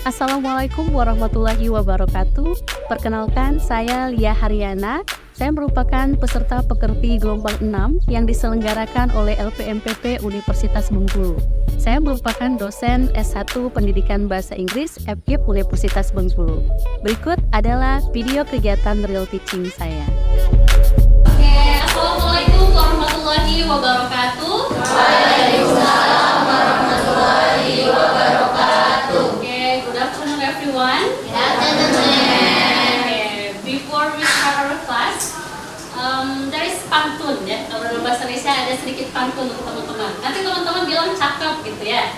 Assalamualaikum warahmatullahi wabarakatuh. Perkenalkan, saya Lia Haryana. Saya merupakan peserta pekerti gelombang 6 yang diselenggarakan oleh LPMPP Universitas Bengkulu. Saya merupakan dosen S1 Pendidikan Bahasa Inggris FKIP Universitas Bengkulu. Berikut adalah video kegiatan real teaching saya. Oke, Assalamualaikum warahmatullahi wabarakatuh. Waalaikumsalam warahmatullahi wabarakatuh. Okay, good afternoon everyone. Good afternoon. Okay, before we start our class, there is pantun ya. Kalau dalam bahasa Indonesia ada sedikit pantun untuk teman-teman. Nanti teman-teman bilang cakep gitu ya.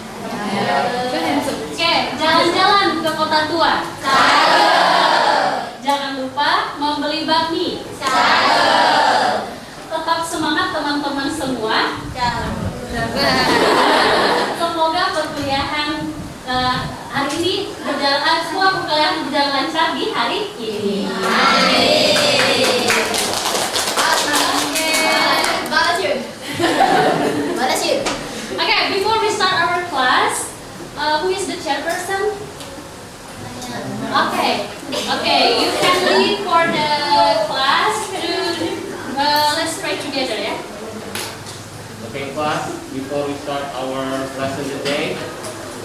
Oke, jalan-jalan ke kota tua. Jangan lupa membeli bakmi. Tetap semangat teman-teman semua. Semoga perkuliahan hari ini berjalan, semua perkuliahan berjalan lancar di hari ini. Okay, before we start our class, who is the chairperson? Okay, you can lead for the class to let's pray together, yeah. Okay, class, before we start our lesson today,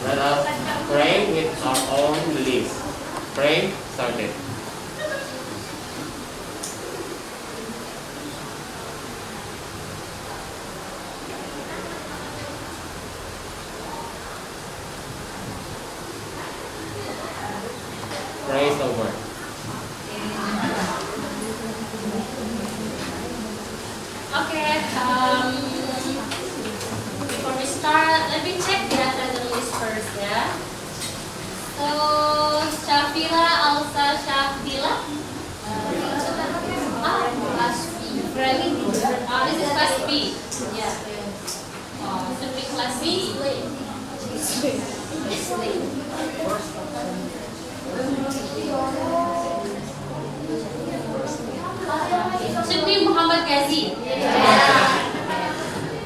let us pray with our own beliefs. Pray, started. Praise the Lord. Okay, before we start, let me check the attendance list first, yeah. So, Syafila, Alsa, Syafila. Class B. This is class B. Yeah. Should be class B. Should be Muhammad Ghazi.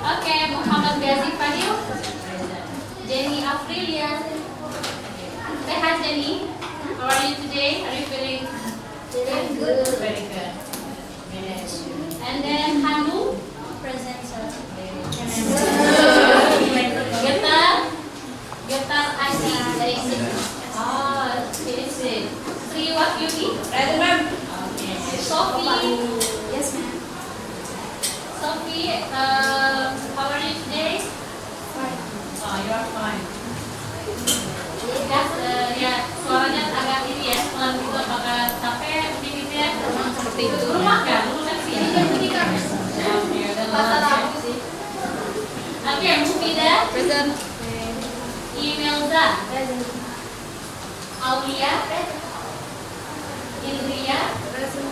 Okay, Muhammad Ghazi Fadil. Jenny Aprilia. Say hi, Jenny. How are you today? Are you feeling Good. very good? And then Hanu. Present, sir. Getar Asi dari sini. Oh, finish it. See what you need? Present, ma'am. Okay. Sophie. Yes, ma'am. Sophie, how are you today? Fine. Oh, you are fine. Ya, suaranya agak ini ya, pelan gitu, apakah capek, mungkin gitu ya? Seperti itu. Belum makan, belum makan sih. Oke, udah lama sih. Oke, Mufida. Present. Imelda. Present. Aulia. Indria. Present.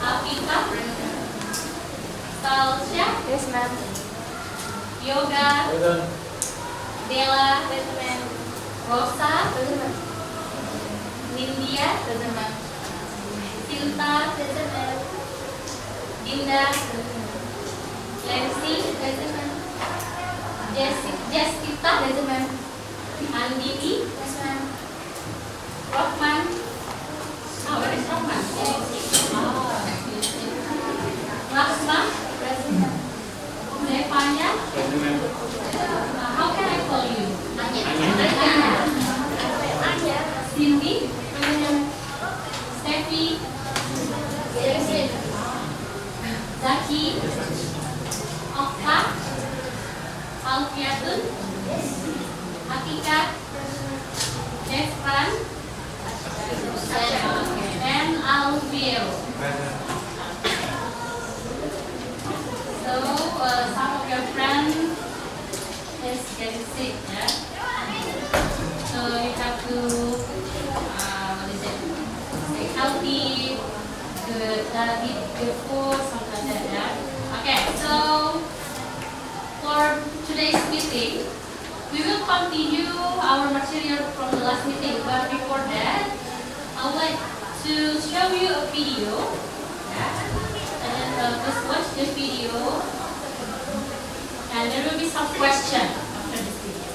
Afika. Salsya. Yes, ma'am. Yoga. Dela. Present, ma'am. Rosa. Present, ma'am. Nindya. Present, ma'am. Sinta. Present, ma'am. Dinda. Lensi. Present, ma'am. Jessica. Present, ma'am. Andini. Yes, ma'am. Rohman. Oh, where is Rohman? Laksma. Present, ma'am. Devanya. How can I call you? Cindy. Steffi. Yes, ma'am. Zaki. Okta. Alfiatun. Hakikat. Jefran. And Alfiel. So, some of your friends is getting sick, yeah? So, you have to, stay healthy, eat good food, something like that, yeah? Okay, so, for today's meeting, we will continue our material from the last meeting, but before that, I would like to show you a video, yeah? And just watch the video, and there will be some question after this video.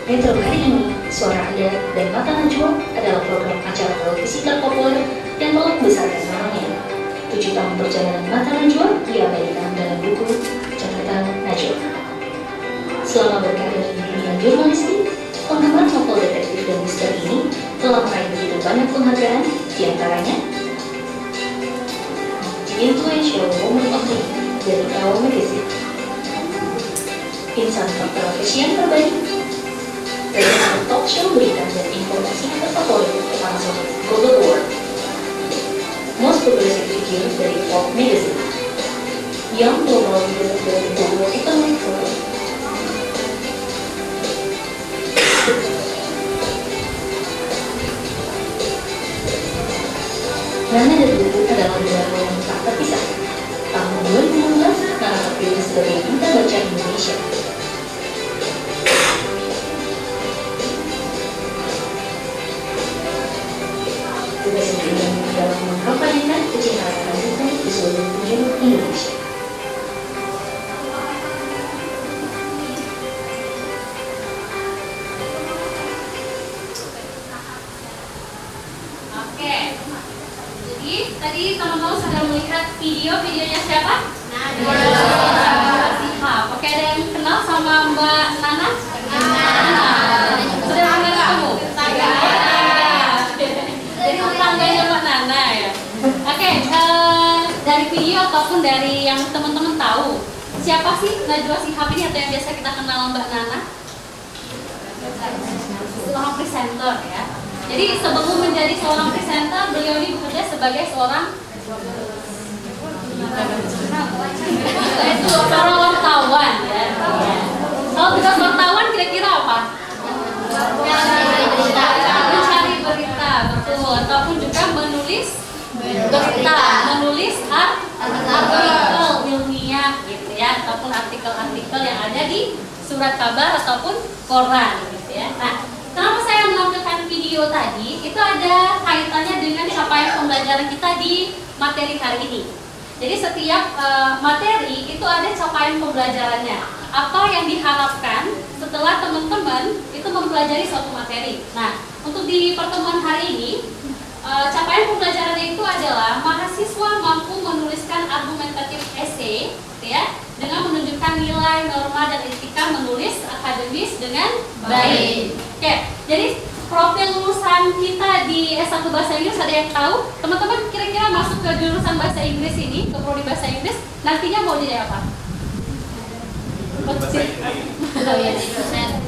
Metro hari ini, Suara Anda dan Mata Najwa adalah program acara televisi terpopuler yang telah membesarkan namanya. 7 tahun perjalanan Mata Najwa diabadikan dalam buku Catatan Najwa. Selama berkarir di dunia jurnalistik, penggemar novel detektif dan misteri ini telah meraih begitu banyak penghargaan, diantaranya Influential Woman of the Year dari Our Magazine, Insan Pertelevisian Terbaik dari talk show berita dan informasi terfavorit langsung Google Award, Most Progressive Figure dari Forbes Magazine, Young Global Leader dari The World Economic Forum, Nana dan Buku adalah dua yang tak terpisah. Tahun 2016, Nana terpilih sebagai Duta Baca Indonesia. Tugas ini dalam mengkampanyekan kecintaan buku di seluruh penjuru Indonesia. Oke. Jadi tadi teman-teman sudah melihat videonya siapa? Najwa Shihab. Oke, ada yang kenal sama Mbak Nana? Sudah pernah ketemu? Jadi tetangganya Mbak Nana ya. Oke, dari video ataupun dari yang teman-teman tahu, siapa sih Najwa Shihab ini atau yang biasa kita kenal Mbak Nana? Seorang presenter ya. Jadi sebelum menjadi seorang presenter, beliau ini bekerja sebagai seorang wartawan ya. Kalau tugas wartawan kira-kira apa? Mencari berita, betul. Ataupun juga menulis berita, menulis artikel ilmiah gitu ya, ataupun artikel-artikel yang ada di surat kabar ataupun koran gitu ya. Nah, kenapa saya menampilkan video tadi? Itu ada kaitannya dengan capaian pembelajaran kita di materi hari ini. Jadi setiap materi itu ada capaian pembelajarannya. Apa yang diharapkan setelah teman-teman itu mempelajari suatu materi. Nah, untuk di pertemuan hari ini, capaian pembelajarannya itu adalah mahasiswa mampu menuliskan argumentatif essay, ya, dengan menunjukkan nilai, norma, dan etika menulis akademis dengan baik. Oke, jadi profil lulusan kita di S1 Bahasa Inggris ada yang tahu? Teman-teman kira-kira masuk ke jurusan Bahasa Inggris ini, ke prodi Bahasa Inggris, nantinya mau jadi apa?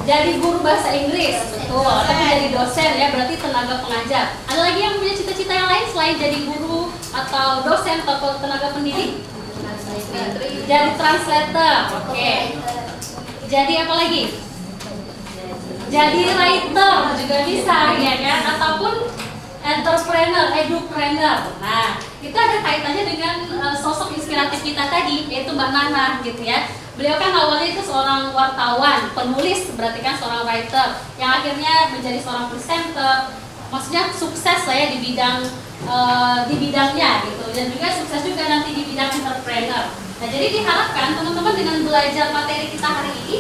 Jadi guru Bahasa Inggris, betul. Atau jadi dosen ya, berarti tenaga pengajar. Ada lagi yang punya cita-cita yang lain selain jadi guru atau dosen atau tenaga pendidik? Jadi translator, oke. Jadi apa lagi? Jadi writer juga bisa ya kan, ataupun entrepreneur, edupreneur. Nah, itu ada kaitannya dengan sosok inspiratif kita tadi, yaitu Mbak Nana gitu ya. Beliau kan awalnya itu seorang wartawan, penulis, berarti kan seorang writer yang akhirnya menjadi seorang presenter. Maksudnya sukses saya di bidangnya gitu, dan juga sukses juga nanti di bidang entrepreneur. Nah, jadi diharapkan teman-teman dengan belajar materi kita hari ini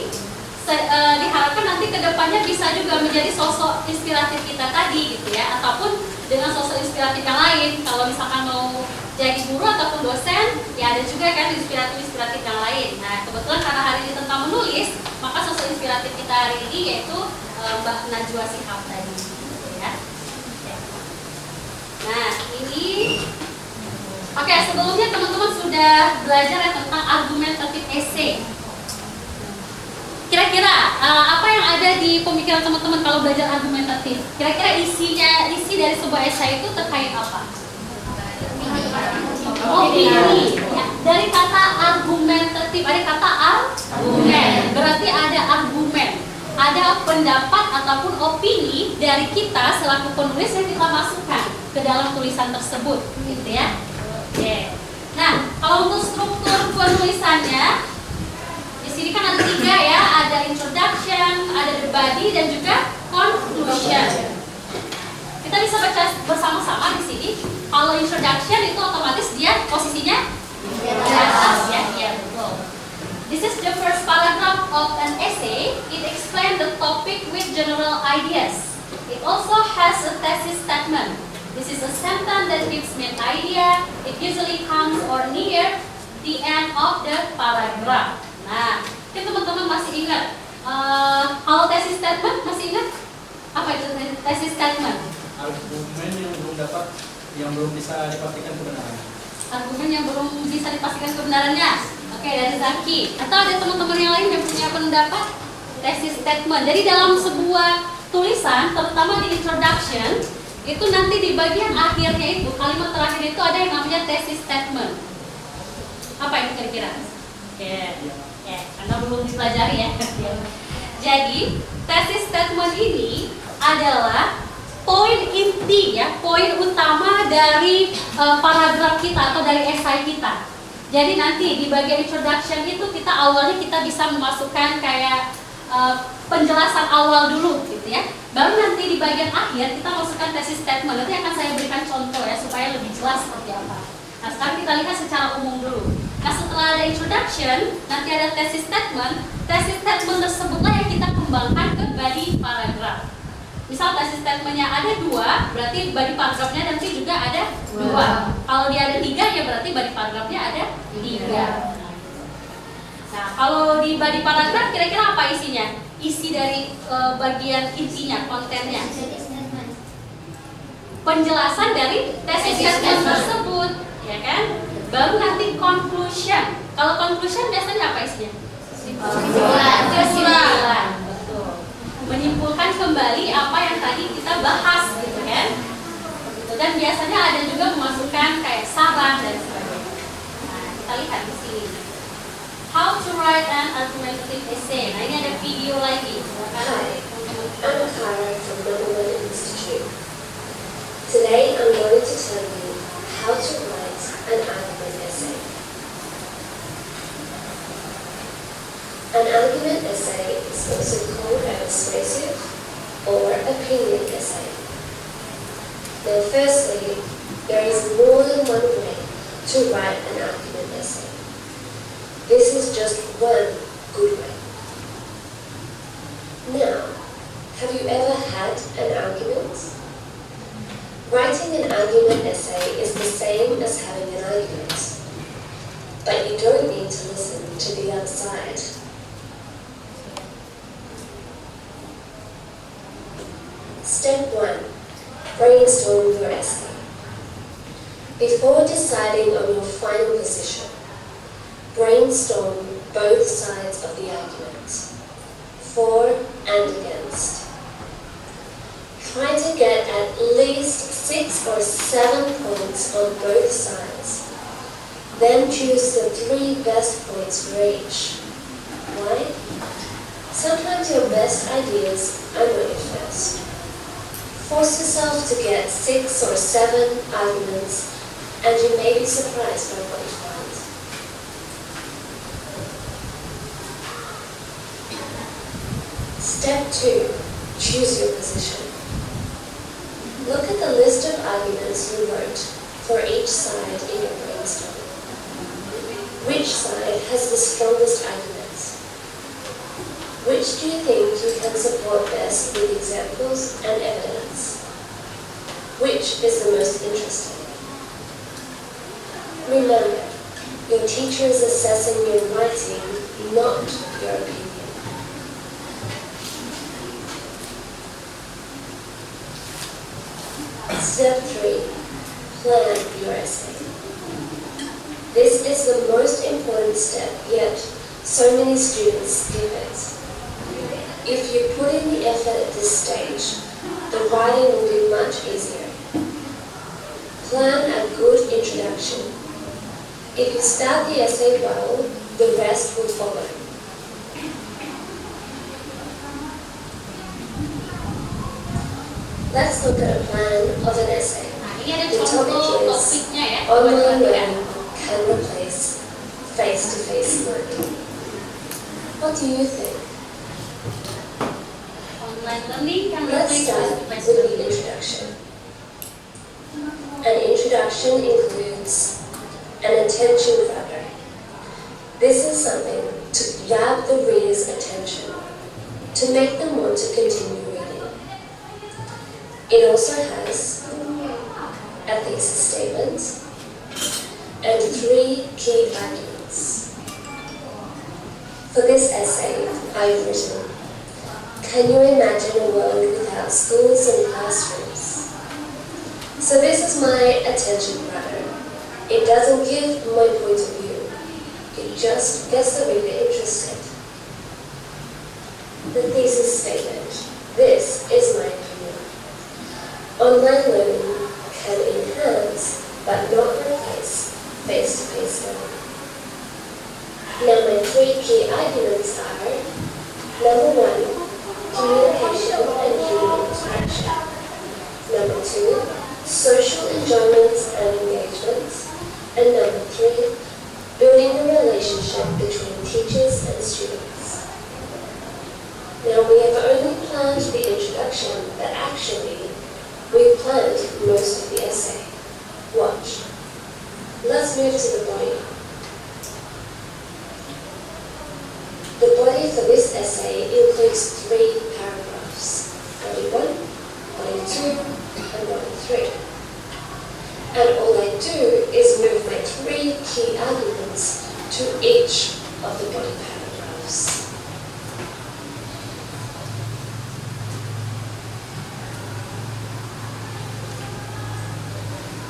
diharapkan nanti kedepannya bisa juga menjadi sosok inspiratif kita tadi gitu ya, ataupun dengan sosok inspiratif yang lain. Kalau misalkan mau jadi guru ataupun dosen, ya ada juga kan inspiratif yang lain. Nah, kebetulan karena hari ini tentang menulis, maka sosok inspiratif kita hari ini yaitu Mbak Najwa Shihab tadi gitu ya. Nah, ini oke, sebelumnya teman-teman sudah belajar ya tentang argumentatif essay. Kira-kira apa yang ada di pemikiran teman-teman kalau belajar argumentatif? Kira-kira isi dari sebuah esai itu terkait apa? Opini. Ya, dari kata argumentatif, ada kata argumen. Berarti ada argumen, ada pendapat ataupun opini dari kita selaku penulis yang kita masukkan ke dalam tulisan tersebut, gitu ya. Oke. Nah, kalau untuk struktur penulisannya, ini kan ada 3 ya, ada introduction, ada the body, dan juga conclusion. Kita bisa baca bersama-sama di sini. Kalau introduction itu otomatis dia posisinya di atas ya, betul. This is the first paragraph of an essay. It explains the topic topic with general ideas. It also has a thesis statement. This is a sentence that gives me an idea. It usually comes or near the end of the paragraph. Nah, mungkin teman-teman masih ingat kalau thesis statement, masih ingat apa itu thesis statement? Argumen yang belum bisa dipastikan kebenarannya. Argumen yang belum bisa dipastikan kebenarannya. Oke, dari Zaki. Atau ada teman-teman yang lain yang punya pendapat? Thesis statement. Jadi dalam sebuah tulisan, terutama di introduction, itu nanti di bagian akhirnya itu, kalimat terakhir itu ada yang namanya thesis statement. Apa itu kira-kira? Oke, karena belum dipelajari ya. Jadi, thesis statement ini adalah poin inti ya, poin utama dari paragraf kita atau dari esai kita. Jadi nanti di bagian introduction itu kita awalnya kita bisa memasukkan kayak penjelasan awal dulu gitu ya. Baru nanti di bagian akhir kita masukkan thesis statement. Nanti akan saya berikan contoh ya supaya lebih jelas seperti apa. Nah sekarang kita lihat secara umum dulu. Nah setelah ada introduction, nanti ada thesis statement. Thesis statement tersebutlah yang kita kembangkan ke body paragraph. Misal thesis statementnya ada 2, berarti body paragrafnya nanti juga ada 2. Kalau dia ada 3 ya berarti body paragrafnya ada 3. Nah kalau di body paragraf kira-kira apa isinya? Isi dari bagian intinya, kontennya. Penjelasan dari thesis statement tersebut, ya kan? Baru nanti conclusion. Kalau conclusion biasanya apa isinya? Kesimpulan. Menyimpulkan kembali apa yang tadi kita bahas gitu kan. Dan biasanya ada juga memasukkan kayak saran dan sebagainya. Nah, kita lihat di sini. How to write an argumentative essay. Nah, ini ada video lagi. Hi, I'm Akara from Number One Institute. Today I'm going to tell you how to write an argument essay. An argument essay is also called a persuasive or opinion essay. Now firstly, there is more than one way to write an argument essay. This is just one good way. Now, have you ever had an argument? Writing an argument essay is the same as having an argument, but you don't need to listen to the other side. Step 1. Brainstorm your essay. Before deciding on your final position, brainstorm both sides of the argument, for and against. Try to get at least 6 or 7 points on both sides. Then choose the 3 best points for each. Why? Sometimes your best ideas are not your first. Force yourself to get 6 or 7 arguments, and you may be surprised by what you find. Step 2. Choose your position. Look at the list of arguments you wrote for each side in your brainstorm. Which side has the strongest arguments? Which do you think you can support best with examples and evidence? Which is the most interesting? Remember, your teacher is assessing your writing, not your opinion. Step 3. Plan your essay. This is the most important step, yet so many students skip it. If you put in the effort at this stage, the writing will be much easier. Plan a good introduction. If you start the essay well, the rest will follow. Let's look at a plan of an essay. Nah, ini ada The topic contoh is topiknya ya. online learning can replace face-to-face learning. What do you think? Online learning can Let's replace start face-to-face with the learning. introduction. An introduction includes an attention grabber. This is something to grab the reader's attention. to make them want to continue reading. It also has a thesis statement and 3 key arguments. For this essay, I've written, can you imagine a world without schools and classrooms? So this is my attention grabber. It doesn't give my point of view. It just gets the reader interested. The thesis statement. This is my opinion. Online learning can enhance, but not replace, face-to-face learning. Now my 3 key arguments are, number 1, communication and human interaction. Number 2, social enjoyments and engagements. And number 3, building a relationship between teachers and students. Now we have only planned the introduction, but actually we've planned most of the essay. Watch. Let's move to the body. The body for this essay includes 3 paragraphs. Body 1, Body 2, and Body 3. And all I do is move my 3 key arguments to each of the body paragraphs.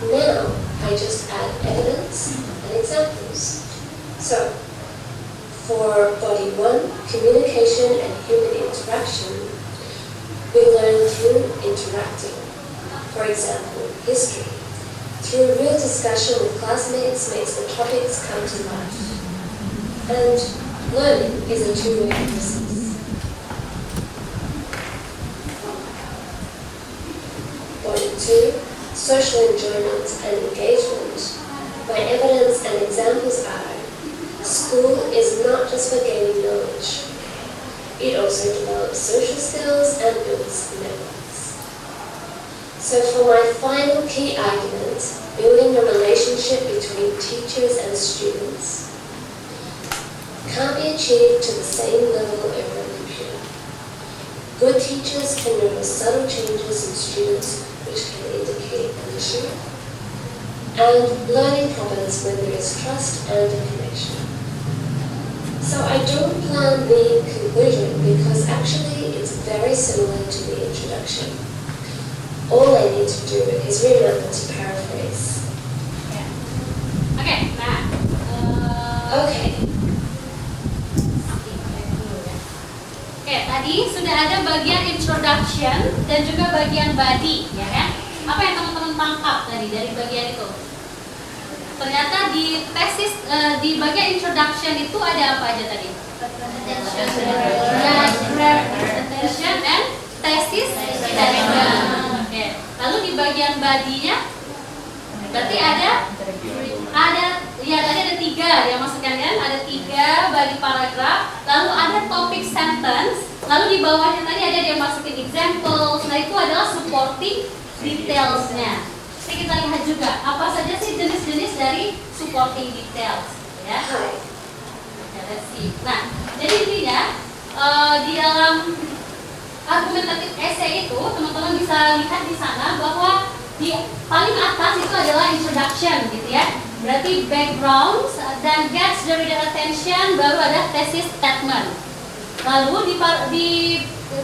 Now, I just add evidence and examples. So, for Body 1, communication and human interaction, we learn through interacting. For example, history. Through real discussion with classmates makes the topics come to life. And learning is a two-way process. Body 2, social enjoyment and engagement. My evidence and examples are, school is not just for gaining knowledge. It also develops social skills and builds networks. So for my final key argument, building a relationship between teachers and students can't be achieved to the same level over a computer. Good teachers can notice subtle changes in students which can indicate an issue, and learning happens when there is trust and a connection. So I don't plan the conclusion because actually it's very similar to the introduction. All I need to do is remember to paraphrase. Oke, nah. Okay, Oke, tadi sudah ada bagian introduction dan juga bagian body, ya kan? Apa yang teman-teman tangkap tadi dari bagian itu? Ternyata di tesis, di bagian introduction itu ada apa aja tadi? Attention and thesis statement. Oke. Lalu di bagian body-nya berarti ada ya tadi ada 3 yang masukkan kan? Ada 3 body paragraph, lalu ada topic sentence, lalu di bawahnya tadi ada dia masukin examples. Nah itu adalah supporting details-nya. Jadi kita lihat juga apa saja sih jenis-jenis dari supporting details, ya. Ya, let's see. Nah, jadi intinya di dalam argumentatif essay itu teman-teman bisa lihat di sana bahwa di paling atas itu adalah introduction, gitu ya. Berarti background dan gets the reader attention, baru ada thesis statement. Lalu di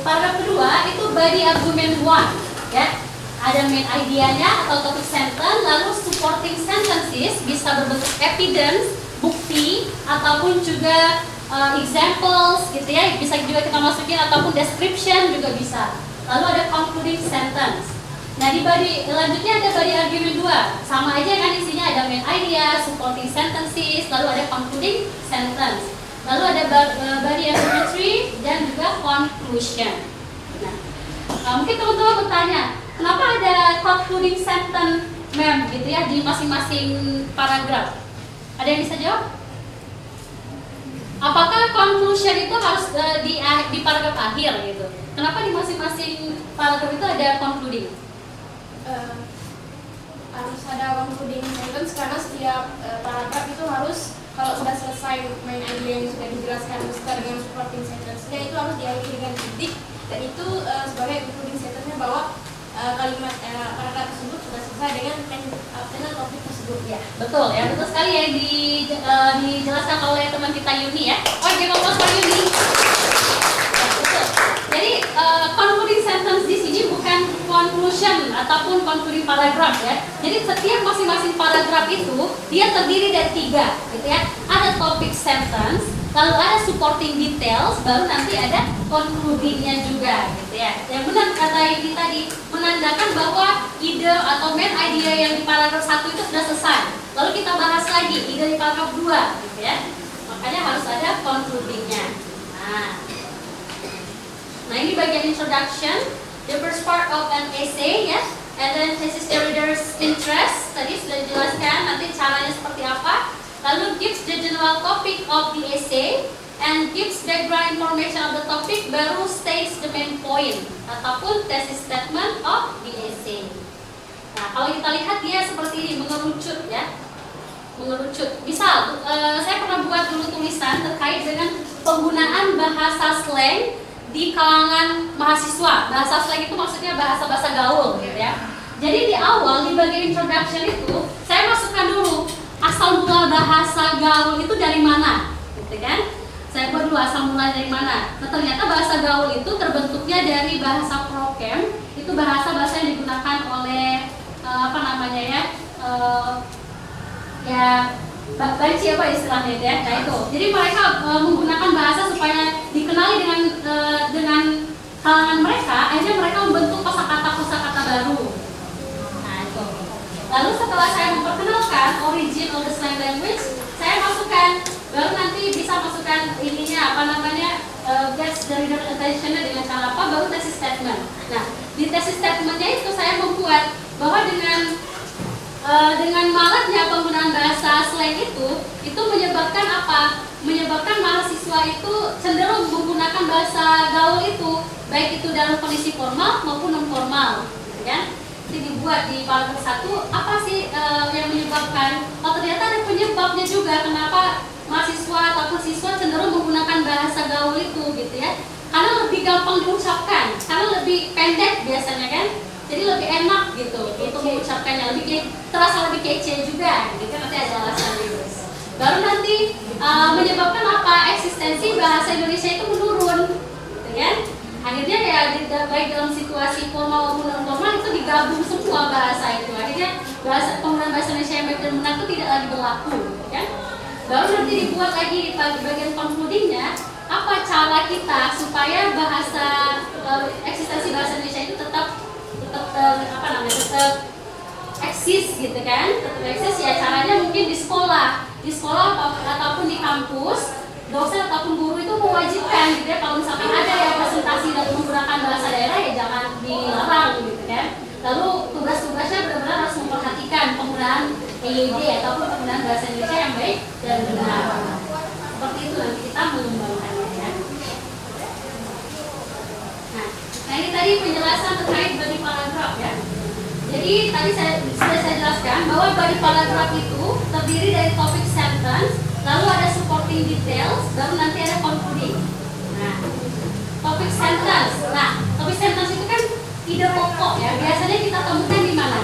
paragraf kedua itu body argument 1, ya. Ada main idea-nya atau topic sentence, lalu supporting sentences bisa berbentuk evidence, bukti, ataupun juga examples gitu ya, bisa juga kita masukin, ataupun description juga bisa. Lalu ada concluding sentence. Nah di body selanjutnya ada body argument 2, sama aja kan isinya, ada main idea, supporting sentences, lalu ada concluding sentence. Lalu ada body argument 3 dan juga conclusion. Nah, mungkin teman-teman bertanya, kenapa ada concluding sentence, ma'am, gitu ya, di masing-masing paragraf? Ada yang bisa jawab? Apakah conclusion itu harus di paragraf akhir gitu? Kenapa di masing-masing paragraf itu ada concluding? Harus ada concluding sentence karena setiap paragraf itu harus, kalau sudah selesai selesai main idea yang sudah dijelaskan beserta dengan supporting sentence-nya itu harus diakhiri dengan titik, dan itu sebagai concluding sentence-nya bahwa kalimat paragraf tersebut sudah selesai dengan topik tersebut ya. Betul ya, betul sekali ya dijelaskan oleh teman kita Yuni ya. Oh, jangan lupa for Yuni. Ya, betul. Jadi concluding sentence di sini bukan conclusion ataupun concluding paragraph ya. Jadi setiap masing-masing paragraf itu dia terdiri dari 3 gitu ya. Ada topic sentence, lalu ada supporting details, baru nanti ada concluding-nya juga gitu ya. Yang benar kata ini tadi menandakan bahwa ide atau main idea yang di paragraf 1 itu sudah selesai. Lalu kita bahas lagi ide di paragraf 2 gitu ya. Makanya harus ada concluding-nya. Nah, ini bagian introduction, the first part of an essay ya. And then thesis the reader's interest, tadi sudah dijelaskan nanti caranya seperti apa. Lalu gives the general topic of the essay and gives background information of the topic, baru states the main point ataupun thesis statement of the essay. Nah, kalau kita lihat dia seperti ini, mengerucut ya, mengerucut. Misal, saya pernah buat dulu tulisan terkait dengan penggunaan bahasa slang di kalangan mahasiswa. Bahasa slang itu maksudnya bahasa-bahasa gaul gitu ya. Jadi di awal di bagian introduction itu saya masukkan dulu asal mula bahasa gaul itu dari mana, gitu kan? Saya buat dulu asal mula dari mana. Nah, ternyata bahasa gaul itu terbentuknya dari bahasa prokem, itu bahasa-bahasa yang digunakan oleh apa namanya ya, ya banci apa istilahnya ya, nah itu. Jadi mereka menggunakan bahasa supaya dikenali dengan kalangan mereka, akhirnya mereka membentuk kosakata baru. Nah itu. Lalu setelah saya memperkenalkan origin of the slang language, saya masukkan, baru nanti bisa masukkan ininya apa namanya, gets the reader attention-nya dengan cara apa, baru thesis statement. Nah di thesis statement-nya itu saya membuat bahwa dengan maraknya penggunaan bahasa slang itu menyebabkan apa? Menyebabkan mahasiswa itu cenderung menggunakan bahasa gaul itu, baik itu dalam kondisi formal maupun non formal, ya. Jadi dibuat di paragraf 1 apa sih yang menyebabkan? Oh ternyata ada penyebabnya juga kenapa mahasiswa ataupun siswa cenderung menggunakan bahasa gaul itu, gitu ya. Karena lebih gampang diucapkan, karena lebih pendek biasanya kan. Jadi lebih enak gitu untuk mengucapkannya, terasa lebih kece juga, gitu kan, nanti ada alasan gitu. Baru nanti menyebabkan apa? Eksistensi bahasa Indonesia itu menurun, gitu kan? Akhirnya ya baik dalam situasi formal maupun non formal itu digabung semua bahasa itu. Akhirnya penggunaan bahasa Indonesia yang baik dan benar itu tidak lagi berlaku, gitu kan? Baru nanti dibuat lagi di bagian concluding-nya, apa cara kita supaya bahasa eksistensi bahasa Indonesia itu tetap eksis gitu kan, tetap eksis ya. Caranya mungkin di sekolah ataupun di kampus, dosen ataupun guru itu mewajibkan gitu ya, kalau misalkan ada yang presentasi dan menggunakan bahasa daerah ya jangan dilarang gitu kan. Lalu tugas-tugasnya benar-benar harus memperhatikan penggunaan EYD ataupun penggunaan bahasa Indonesia yang baik dan benar. Seperti itu nanti kita mengembangkannya ya. Nah ini tadi penjelasan terkait body paragraf ya. Jadi tadi sudah saya jelaskan bahwa body paragraf itu terdiri dari topik sentence, lalu ada supporting details, baru nanti ada concluding. Nah, topik sentence. Nah, topik sentence itu kan ide pokok ya. Biasanya kita temukan di mana?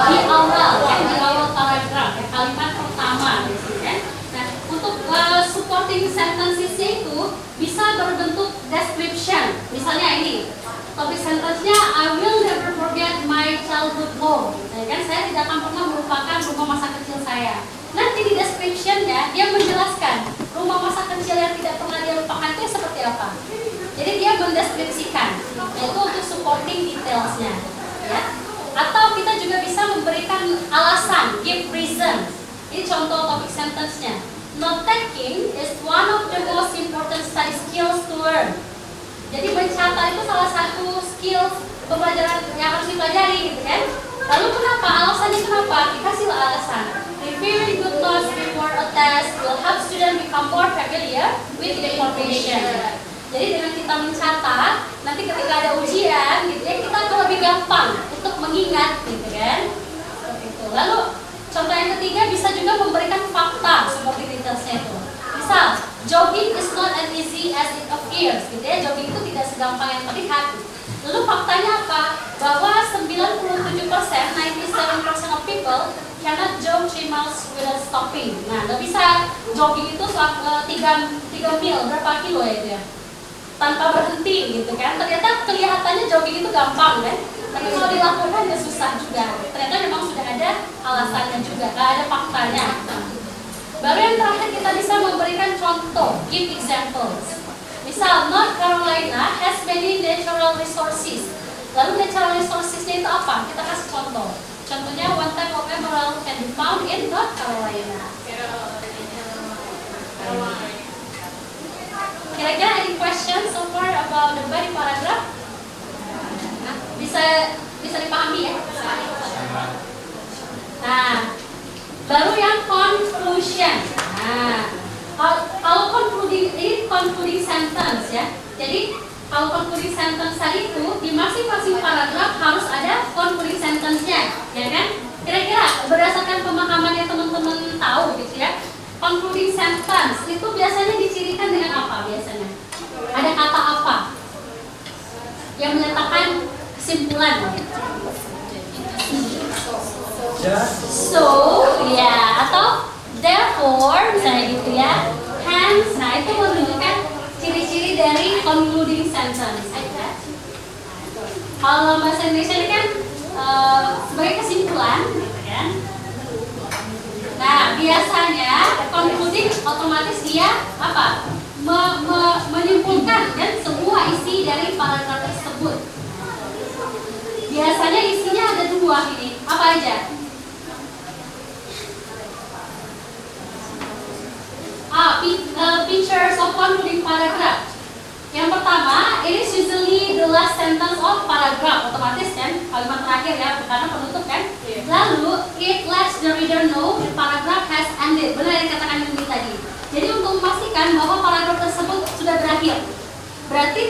Di awal ya, di awal paragraf ya, kalimat pertama biasanya kan. Nah, untuk supporting sentences-nya itu bisa berbentuk description. Misalnya ini, topik sentence-nya I will never forget my childhood home. Ya kan, saya tidak akan pernah melupakan rumah masa kecil saya. Nanti di description-nya dia menjelaskan rumah masa kecil yang tidak pernah dia lupakan itu seperti apa. Jadi dia mendeskripsikan, yaitu untuk supporting details-nya. Ya. Atau kita juga bisa memberikan alasan, give reason. Ini contoh topik sentence-nya. Note taking is one of the most important study skills to learn. Jadi mencatat itu salah satu skill pembelajaran yang harus dipelajari gitu kan. Lalu kenapa? Alasannya kenapa? Dikasihlah alasan. Reviewing good notes before a test will help students become more familiar with the information. Jadi dengan kita mencatat, nanti ketika ada ujian gitu ya, kita akan lebih gampang untuk mengingat gitu kan. Seperti itu. Lalu contoh yang ketiga bisa juga memberikan fakta seperti detailsnya itu. appears gitu ya. Jogging itu tidak segampang yang terlihat. Lalu faktanya apa? Bahwa 97%, 97% of people cannot jog 3 miles without stopping. Nah, nggak bisa jogging itu 3 mil, berapa kilo ya itu ya? Tanpa berhenti gitu kan. Ternyata kelihatannya jogging itu gampang kan? Tapi kalau dilakukan ya susah juga. Ternyata memang sudah ada alasannya juga, ada faktanya. Baru yang terakhir kita bisa memberikan contoh, give examples. Misal, North Carolina has many natural resources. Lalu natural resourcesnya itu apa? Kita kasih contoh. Contohnya, one type of emerald can be found in North Carolina. Kira-kira any questions so far about the body paragraph? Bisa dipahami ya? Nah, baru yang conclusion. Nah, kalau concluding sentence ya. Jadi kalau concluding sentence tadi itu di masing-masing paragraf harus ada concluding sentence-nya, ya kan? Kira-kira berdasarkan pemahaman yang teman-teman tahu gitu ya. Concluding sentence itu biasanya dicirikan dengan apa biasanya? Ada kata apa yang menyatakan kesimpulan? So, ya, atau therefore, misalnya gitu ya. Hence, nah itu menunjukkan ciri-ciri dari concluding sentence. Kalau bahasa Indonesia ini kan sebagai kesimpulan, gitu kan? Nah, biasanya concluding otomatis dia apa? Menyimpulkan kan semua isi dari paragraf tersebut. Biasanya isinya ada 2 ini. Apa aja? Features of concluding paragraph. Yang pertama, it is usually the last sentence of paragraph. Otomatis kan, kalimat terakhir ya, karena penutup kan. Lalu, it lets the reader know the paragraph has ended. Benar yang dikatakan Yuni tadi. Jadi untuk memastikan bahwa paragraf tersebut sudah berakhir. Berarti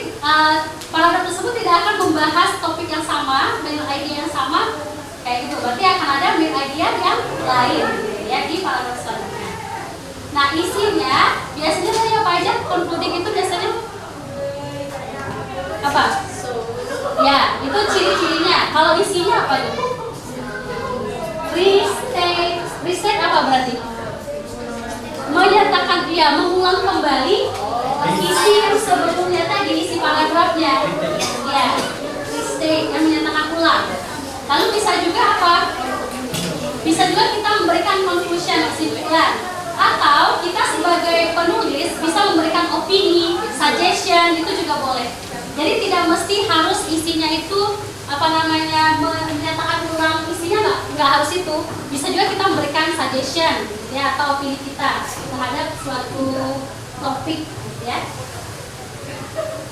paragraf tersebut tidak akan membahas topik yang sama, main idea yang sama, kayak gitu. Berarti akan ada main idea yang lain ya di paragraf selanjutnya. Nah, isinya biasanya tadi apa aja? Concluding itu biasanya apa? Ya, itu ciri-cirinya. Kalau isinya apa itu? Restate apa berarti? Menyatakan dia mengulang kembali isi yang sebelumnya tadi, isi paragrafnya. Ya, restate yang menyatakan ulang. Lalu bisa juga apa? Bisa juga kita memberikan conclusion, kesimpulan. Atau kita sebagai penulis bisa memberikan opini, suggestion, itu juga boleh. Jadi tidak mesti harus isinya itu menyatakan ulang isinya, nggak harus itu. Bisa juga kita memberikan suggestion ya, atau opini kita terhadap suatu topik ya.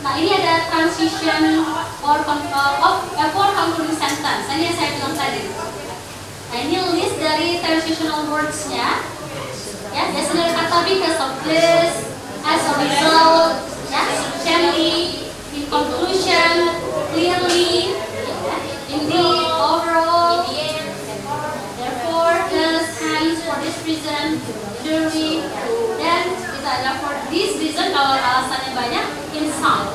Nah, ini ada transition for concluding sentence. Ini yang saya bilang tadi. Nah, ini list dari transitional words-nya. Ya, biasanya kata because of this, as a result, ya, sufficiently, in conclusion, clearly, ya, indeed, overall, therefore, thus, hence, for this reason, surely, dan kita ada for this reason kalau alasannya banyak, in sum.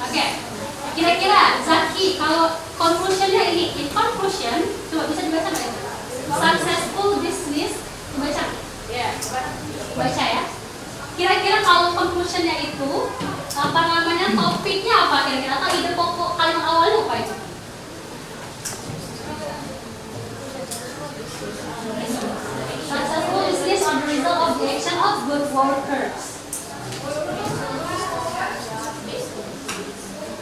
Oke, kira-kira Zaki kalau conclusionnya ini, in conclusion, coba bisa dibaca nggak? Successful business. Baca ya. Kira-kira kalau conclusionnya itu topiknya apa kira-kira, atau ide pokok kalimat awalnya apa itu? Successful business on the result of the action of good workers.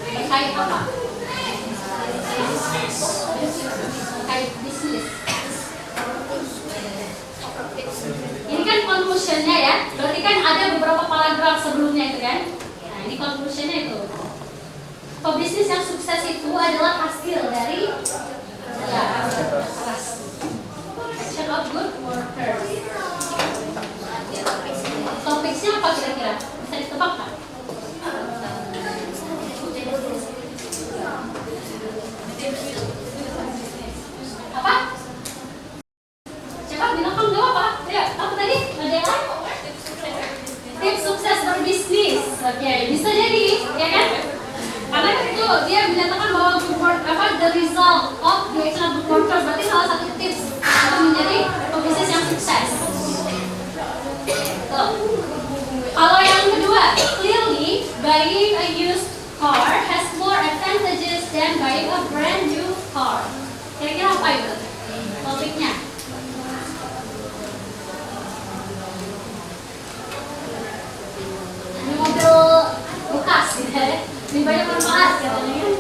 Terkait apa? Terkait bisnis. Ini kan conclusionnya ya, berarti kan ada beberapa paragraf sebelumnya itu kan. Nah, ini conclusionnya itu. Pebisnis yang sukses itu adalah hasil dari action of good workers. Topiknya apa kira-kira? Bisa ditebak nggak? Apa? Siapa bilang kamu jawab apa? Ya, apa tadi? Ada yang lain? Tim sukses berbisnis. Oke, bisa jadi, ya kan? Karena itu dia menyatakan bahwa the result of the excellent good workers, berarti salah satu tips untuk menjadi pebisnis yang sukses. Tuh. Kalau yang kedua, clearly buying a used car has more advantages than buying a brand new car. Kira-kira apa itu topiknya? Ini mobil bekas ya, lebih banyak manfaat katanya kan,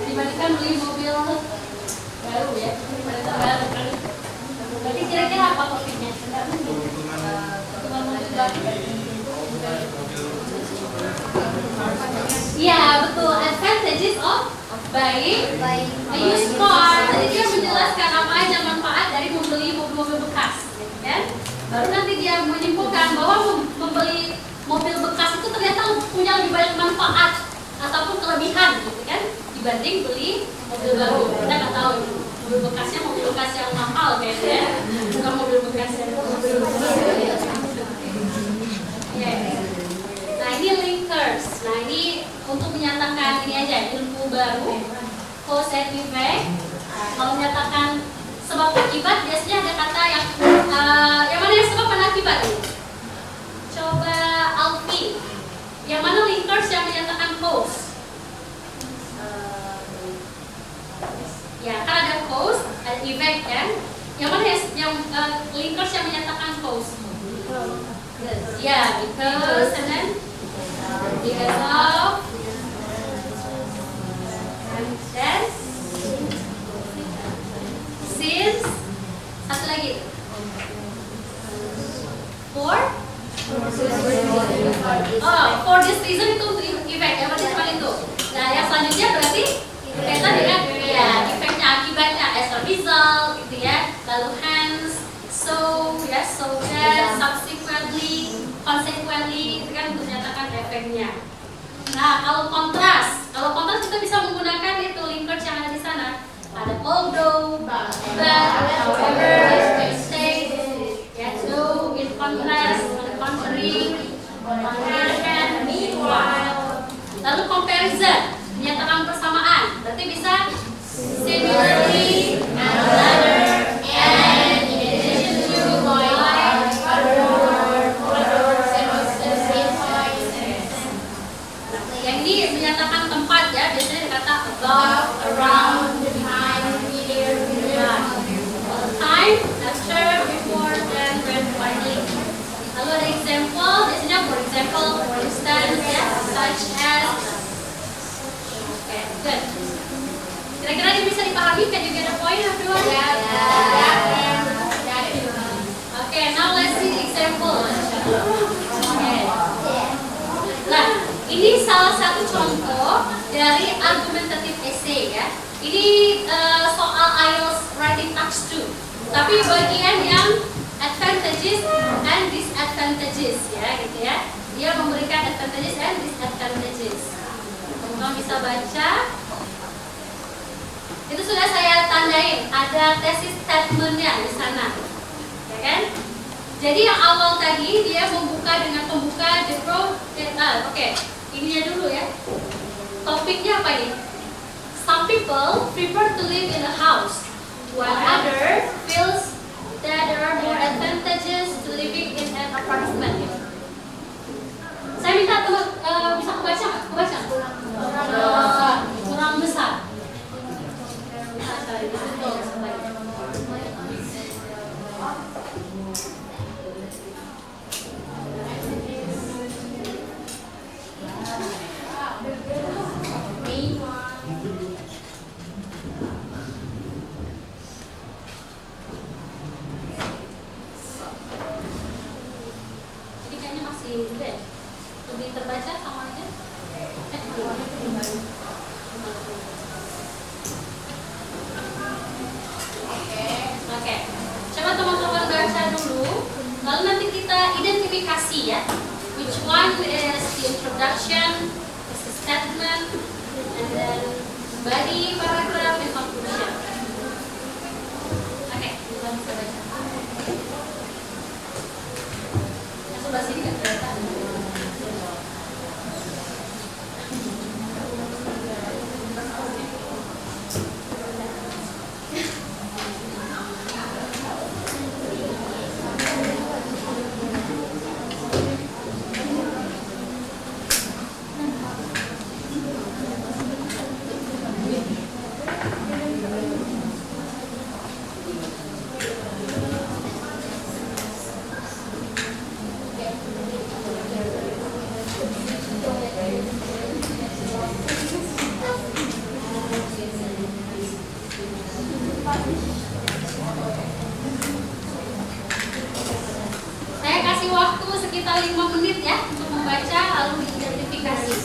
dibandingkan beli mobil baru ya, dibandingkan baru kan. Berarti kira-kira apa topiknya? Iya betul, advantages of buying a used car. Jadi dia menjelaskan apa aja manfaat dari membeli mobil-mobil bekas, kan? Baru nanti dia menyimpulkan bahwa membeli mobil bekas itu ternyata punya lebih banyak manfaat ataupun kelebihan, gitu kan? Dibanding beli mobil baru. Kita nggak tahu mobil bekasnya mobil bekas yang mahal kayaknya, bukan mobil bekas yang Nah ini linkers. Nah ini untuk menyatakan ini aja ilmu baru, cause and effect. Kalau menyatakan sebab akibat biasanya ada kata yang mana yang sebab mana akibat ini? Coba Alfi, yang mana linkers yang menyatakan cause? Ya kan ada cause, ada effect kan? Yang mana yang linkers yang menyatakan cause? Ya, because and then because of and then since, satu lagi for this reason itu effect ya, berarti cuma itu. Nah yang selanjutnya berarti berkaitan dengan ya efeknya, akibatnya as a result gitu ya, lalu hence, so ya, so that, subsequently, consequently, itu kan untuk menyatakan efeknya. Nah kalau kontras kita bisa menggunakan itu linkers yang ada di sana. Ada although, but, however, state, ya, so, in contrast, on the contrary, comparison, meanwhile. Lalu comparison, menyatakan persamaan, berarti bisa similarly, another, and in addition to, like, yang ini menyatakan tempat ya, biasanya dikata above, around, behind, near, time, after, before, then, when, finally. Lalu ada example, biasanya for example, for instance, ya, such as. Okay, good. Kira-kira ini bisa dipahami? Can you get a point, everyone? Okay, now let's see the example. Okay. Nah, ini salah satu contoh dari argumentative essay ya. Ini soal IELTS writing task 2. Tapi bagian yang advantages and disadvantages ya, gitu ya. Dia memberikan advantages and disadvantages. Teman-teman bisa baca. Itu sudah saya tandain, ada tesis statementnya di sana, ya kan? Jadi yang awal tadi dia membuka dengan pembuka the pro. Oke, ininya dulu ya. Topiknya apa ini? Some people prefer to live in a house, while others feels that there are more advantages to living in an apartment. Saya minta teman bisa kebaca nggak? Kebaca? Kurang besar. Jadi kayaknya masih lebih terbaca sama aja. Oke, coba teman-teman baca dulu, lalu nanti kita identifikasi ya, which one is the introduction, is the statement, and then body, paragraph, and conclusion. Oke, kita bisa baca. Yang sebelah sini nggak kelihatan. kasih waktu sekitar 5 menit ya untuk membaca lalu diidentifikasi.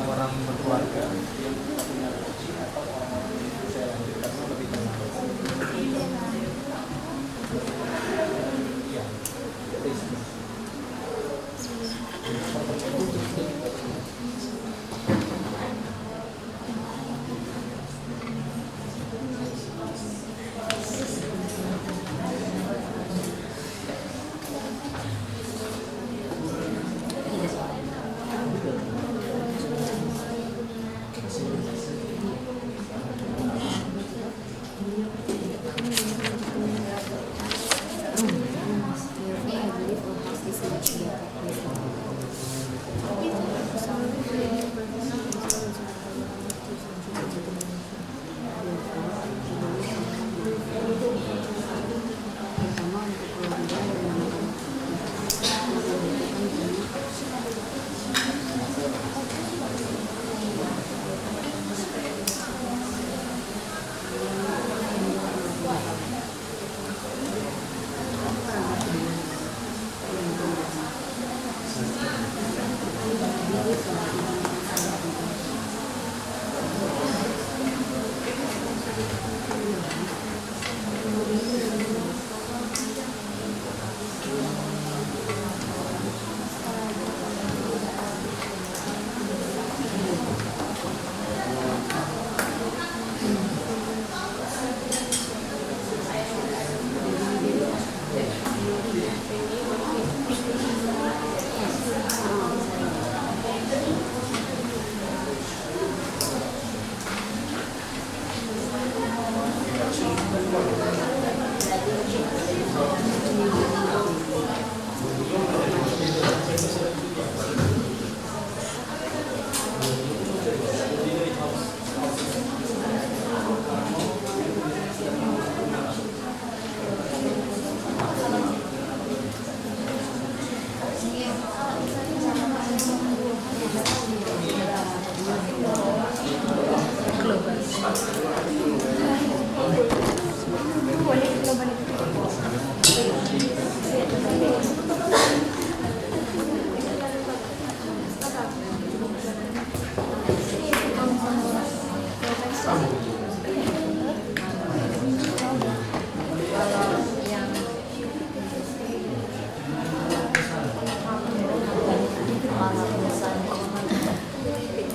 Orang berkeluarga yang punya relasi atau orang yang saya lanjutkan lebih tenang. Iya,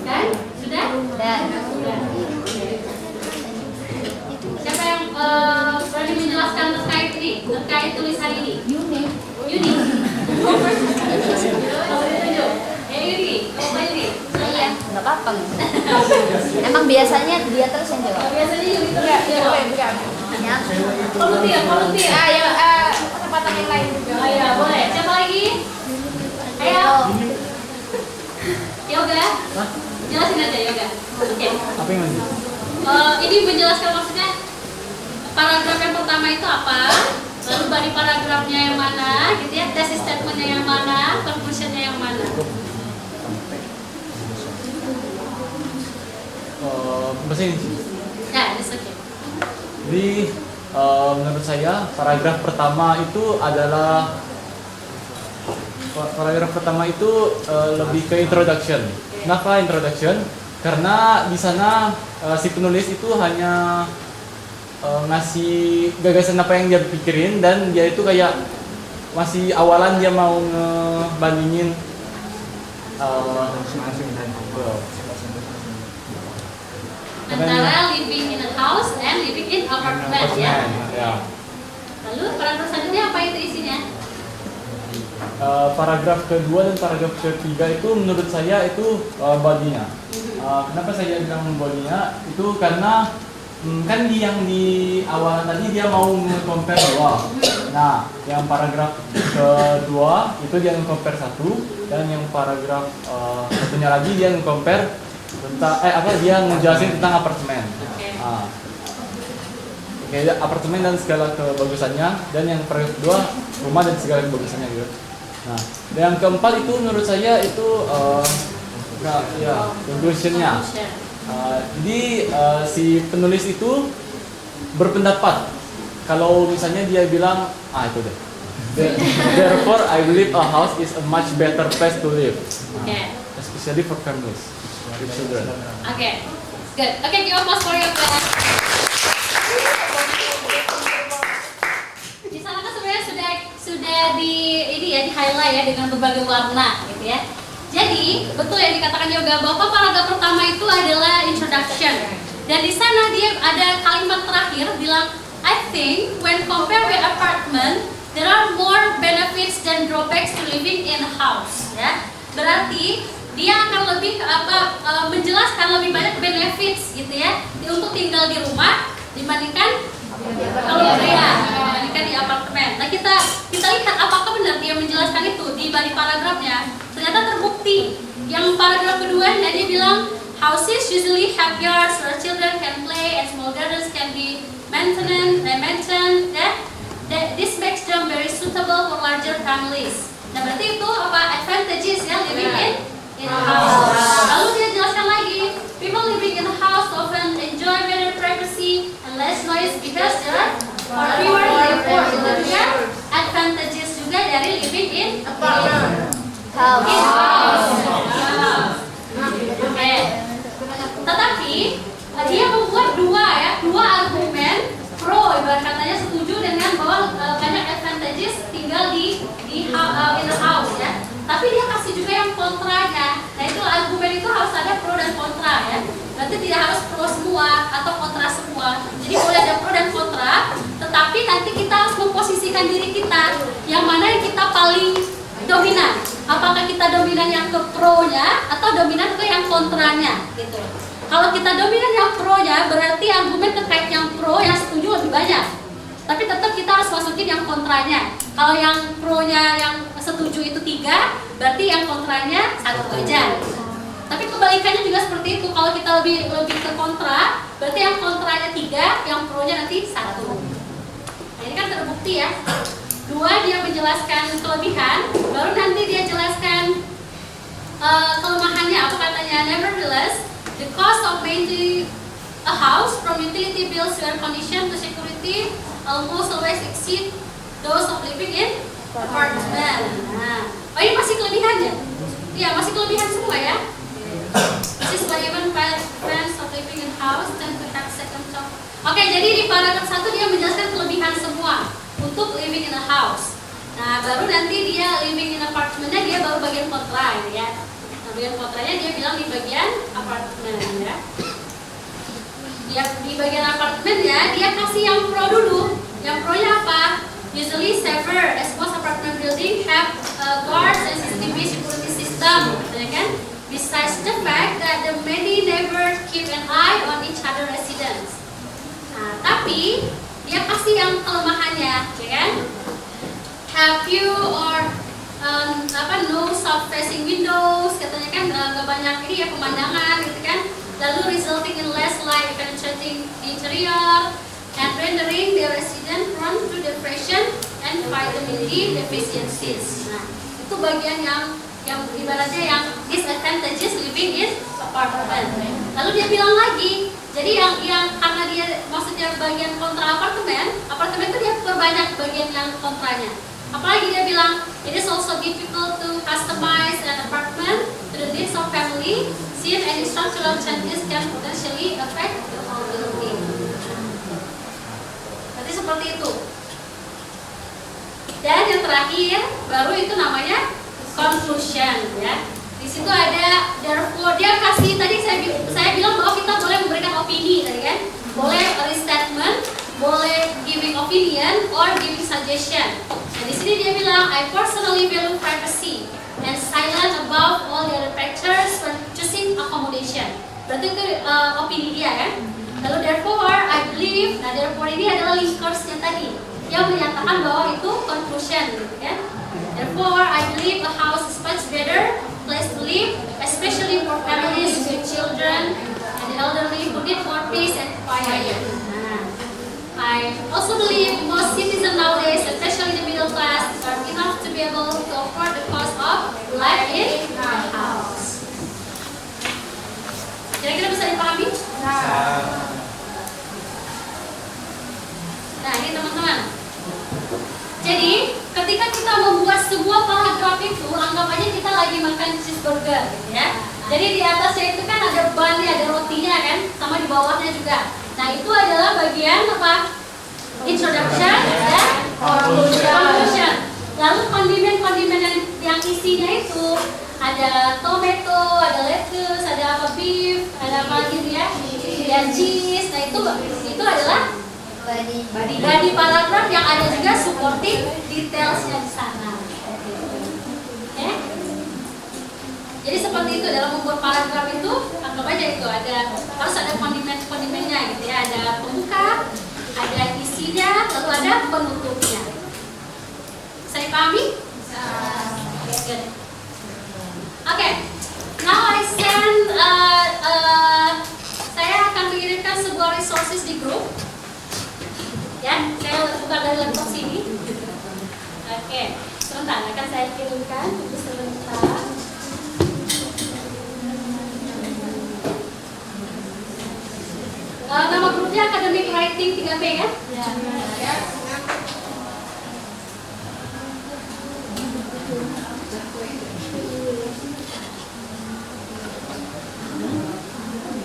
Dan sudah? Sudah. Siapa yang berani menjelaskan terkait tulisan ini? Yuni. Nomor 7. Yuni. Nomor Yuni. Saya. apa-apa gitu. Emang biasanya dia terus yang jawab. Biasanya Yuli terus Enggak, jawab. enggak. Ya. Volunteer. Ah, ya, kesempatan yang lain juga. Oh iya, boleh. Siapa lagi? Ayo. Yoga. Jelasin aja Yoga. Oke. Apa yang lanjut? Ini menjelaskan maksudnya paragraf yang pertama itu apa, lalu body paragrafnya yang mana, gitu ya, thesis statementnya yang mana, conclusionnya yang mana. Bahasa Inggris. Ya, it's okay. Jadi menurut saya paragraf pertama itu adalah lebih ke introduction. Kenapa introduction? Karena di sana si penulis itu hanya ngasih gagasan apa yang dia pikirin, dan dia itu kayak masih awalan dia mau ngebandingin Antara living in a house and living in apartment ya. Ya. Lalu paragraf selanjutnya apa itu isinya? Paragraf kedua dan paragraf ketiga itu menurut saya itu bodinya. Kenapa saya bilang bodinya? Itu karena kan yang di awal tadi dia mau compare dua. Nah, yang paragraf kedua itu dia compare satu, dan yang paragraf satunya lagi dia compare tentang dia ngejelasin tentang apartemen. Oke, apartemen dan segala kebagusannya, dan yang paragraf kedua rumah dan segala kebagusannya gitu. Nah, dan yang keempat itu menurut saya itu conclusionnya. Jadi si penulis itu berpendapat kalau misalnya dia bilang itu deh. Therefore, I believe a house is a much better place to live, especially for families with children. Okay, good. Okay, give applause for your class. Di sana kan sebenarnya sudah di highlight ya dengan berbagai warna gitu ya. Jadi betul yang dikatakan Yoga bahwa paragraf pertama itu adalah introduction, dan di sana dia ada kalimat terakhir bilang I think when compared with apartment there are more benefits than drawbacks to living in a house ya. Berarti dia akan lebih menjelaskan lebih banyak benefits gitu ya untuk tinggal di rumah dibandingkan dibandingkan di apartemen. Nah kita lihat apakah benar dia menjelaskan itu di body paragrafnya. Ternyata terbukti. Yang paragraf kedua dia bilang houses usually have yards where children can play and small gardens can be maintained. This makes them very suitable for larger families. Nah berarti itu advantages ya living in a house. Lalu dia jelaskan lagi, people living in a house often enjoy better privacy and less noise because there are fewer neighbors. Itu juga advantages juga dari living in house. Okay. Tetapi dia membuat dua argumen pro, ibarat katanya setuju dengan bahwa banyak advantages tinggal di in a house ya. Tapi dia kasih juga yang kontranya. Nah itu argumen itu harus ada pro dan kontra ya. Berarti tidak harus pro semua atau kontra semua. Jadi boleh ada pro dan kontra, tetapi nanti kita harus memposisikan diri kita yang mana yang kita paling dominan. Apakah kita dominan yang ke pro-nya atau dominan ke yang kontranya gitu. Kalau kita dominan yang pro-nya berarti argumen terkait yang pro yang setuju lebih banyak. Tapi tetap kita harus masukin yang kontranya. Kalau yang pro-nya yang setuju itu 3, berarti yang kontranya 1 aja. Tapi kebalikannya juga seperti itu. Kalau kita lebih ke kontra, berarti yang kontranya 3, yang pro-nya nanti 1. Nah, ini kan terbukti ya. 2 dia menjelaskan kelebihan, baru nanti dia jelaskan kelemahannya. Apa katanya? Nevertheless, the cost of maintaining a house from utility bills to air condition to security almost always exceed those of living in apartment. Nah, ini masih kelebihannya? Iya, masih kelebihan semua ya. This is why even parents of living in house tend to have second job. Oke, jadi di paragraf 1 dia menjelaskan kelebihan semua untuk living in a house. Nah, baru nanti dia living in apartmentnya dia baru bagian kontra ini ya. Nah, bagian kontranya dia bilang di bagian apartemen ya. Di bagian apartemen ya, dia kasih yang pro dulu. Yang pro-nya apa? Usually safer, as most apartment building have guards and CCTV security system, ya kan? Besides the fact that the many neighbors keep an eye on each other residents. Nah, tapi dia pasti yang kelemahannya, ya kan? Have you or no south facing windows, katanya kan nggak banyak ini ya pemandangan gitu kan, lalu resulting in less light penetrating the interior and rendering the resident prone to depression and vitamin D deficiencies. Nah, itu bagian yang ibaratnya yang disadvantages living in apartment. Lalu dia bilang lagi, jadi yang karena dia maksudnya bagian kontra apartemen itu dia perbanyak bagian yang kontranya. Apalagi dia bilang, it is also difficult to customize an apartment to the needs of family, since any structural changes can potentially affect the whole building. Berarti seperti itu. Dan yang terakhir, baru itu namanya conclusion, ya. Di situ ada therefore, dia kasih tadi saya bilang bahwa kita boleh memberikan opini tadi kan, boleh restatement, boleh giving opinion or giving suggestion. Nah, di sini dia bilang, I personally value privacy and silent above all the other factors when choosing accommodation. Berarti itu opini dia kan. Lalu therefore I believe, nah therefore ini adalah linkersnya tadi yang menyatakan bahwa itu conclusion gitu kan. Therefore I believe a house is much better place to live, especially for families with children and the elderly who need more peace and quiet. I also believe most citizens nowadays, especially the middle class, are enough to be able to afford the cost of life in a house. Kira-kira bisa dipahami? Nah, ini teman-teman. Jadi, ketika kita membuat sebuah paragraf itu, anggap aja kita lagi makan cheeseburger, gitu ya. Jadi di atasnya itu kan ada bannya, ada rotinya kan, sama di bawahnya juga. Nah, itu adalah bagian apa? Introduction dan conclusion. Lalu kondimen-kondimen yang isinya itu ada tomato, ada lettuce, ada apa beef, ada apa gitu ya, dan cheese. Nah, itu adalah body paragraph yang ada juga supporting detailsnya di sana. Oke? Jadi seperti itu dalam membuat paragraf itu, anggap aja itu harus ada kondimennya gitu ya, ada pembuka, ada isinya, lalu ada penutupnya. Saya pahami? Good. Oke. Now I send saya akan mengirimkan sebuah resources di grup. Ya, saya buka dari laptop sini. Oke, sebentar akan saya kirimkan. Tunggu sebentar. Nama grupnya Academic Writing 3P ya? Ya.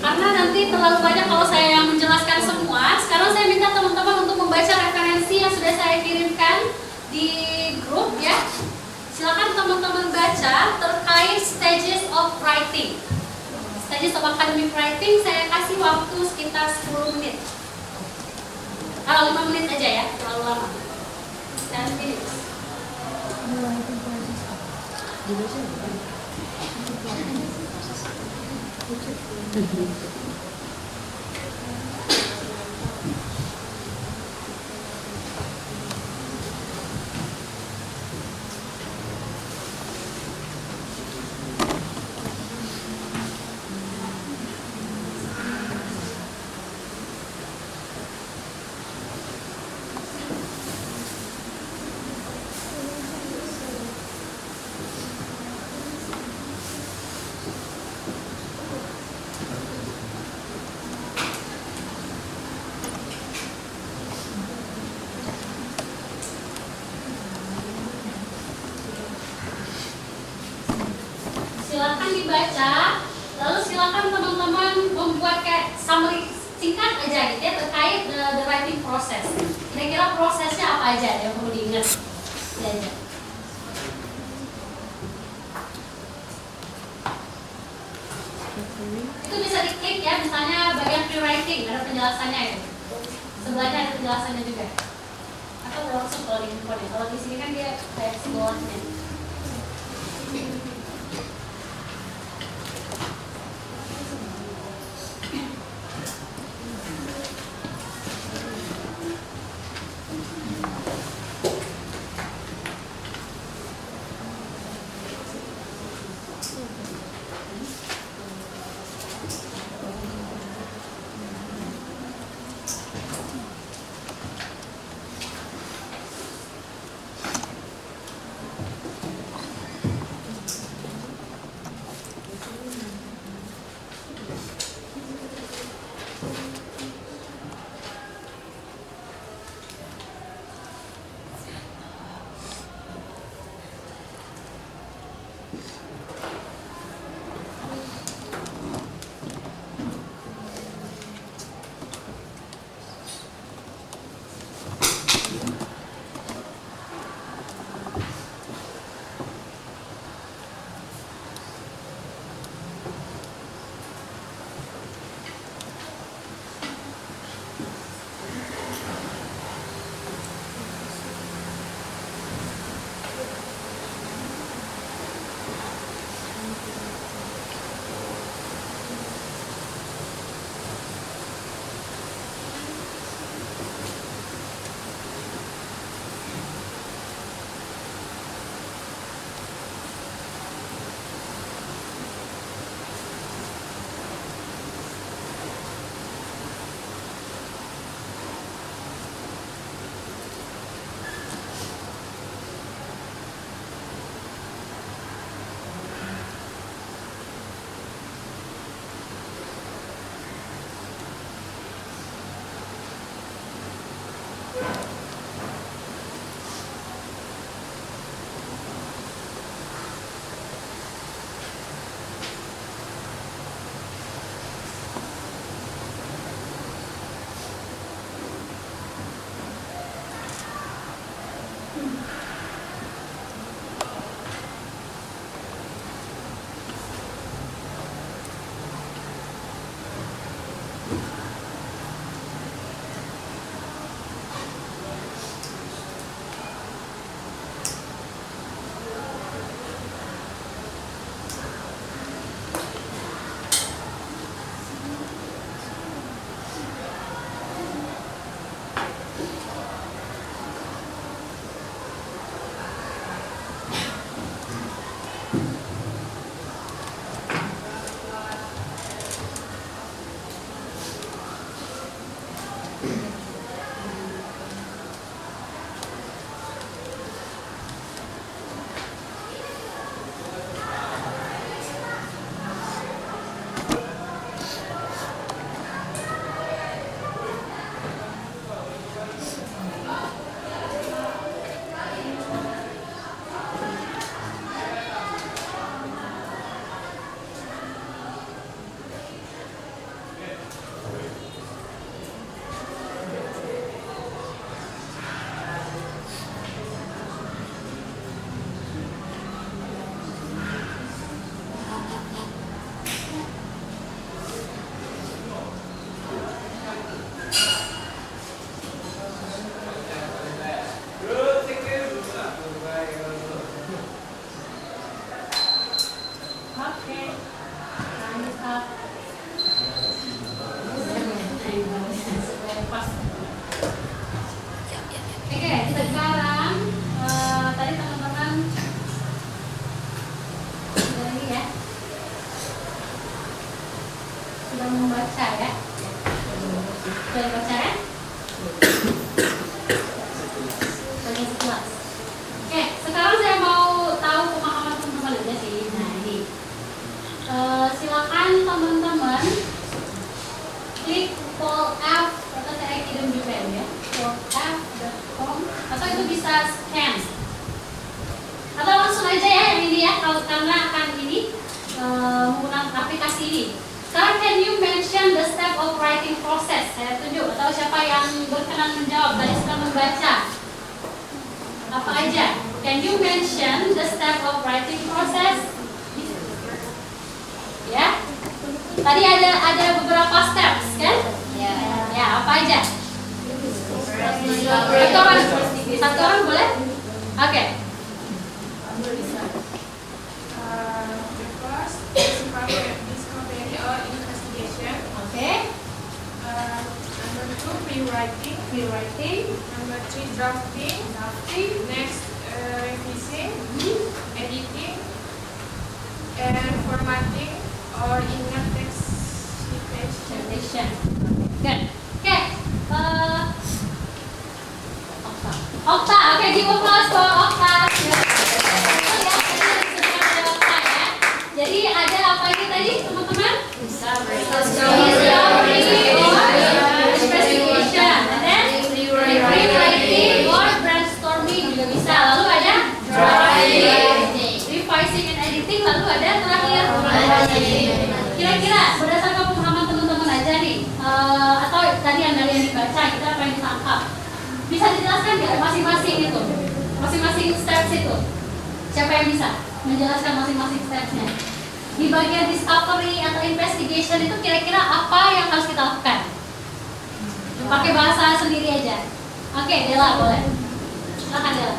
Karena nanti terlalu banyak kalau saya yang menjelaskan semua. Sekarang saya minta teman-teman untuk membaca referensi yang sudah saya kirimkan di grup ya. Silakan teman-teman baca terkait stages of writing. Stages of academic writing saya kasih waktu sekitar 10 menit. Kalau 5 menit aja ya, terlalu lama. 10 menit. Silakan dibaca, lalu silakan teman-teman membuat kayak summary singkat aja gitu ya terkait the writing process. Kira-kira prosesnya apa aja yang perlu diingat? Ya. Itu bisa diklik ya, misalnya bagian pre-writing ada penjelasannya ya. Sebelahnya ada penjelasannya juga. Atau langsung kalau di handphone ya. Kalau di sini kan dia kayak sebelahnya. baca ya. Sudah dibaca kan? Bagian 11. Oke, sekarang saya mau tahu pemahaman teman-teman aja sih. Nah ini, silakan teman-teman klik poll F atau saya kirim juga ya, pollf.com atau itu bisa scan atau langsung aja ya yang ini ya, kalau karena akan ini menggunakan aplikasi ini. Sekarang can you mention the step of writing process? Saya tunjuk atau siapa yang berkenan menjawab tadi sudah membaca apa aja? Can you mention the step of writing process? Ya, tadi ada beberapa steps kan? Ya, apa aja? Satu orang boleh? Oke. The first discovery or investigation. Oke. Number 2, rewriting. Number 3, drafting. Next, revising, editing, and formatting or inner text Presentation. Good. Oke. Okta. Oke, give applause for Okta. Jadi ada apa aja tadi teman-teman? Investigation, ada rewriting or brainstorming juga bisa. Lalu ada revising and editing. Lalu ada terakhir. Kira-kira berdasarkan pemahaman teman-teman aja nih, atau tadi yang dari yang dibaca kita apa yang ditangkap? Bisa dijelaskan nggak masing-masing itu? Masing-masing steps itu? Siapa yang bisa menjelaskan masing-masing stepsnya? Di bagian discovery atau investigation itu kira-kira apa yang harus kita lakukan? Pakai bahasa sendiri aja. Oke, Dela boleh. Silakan Dela.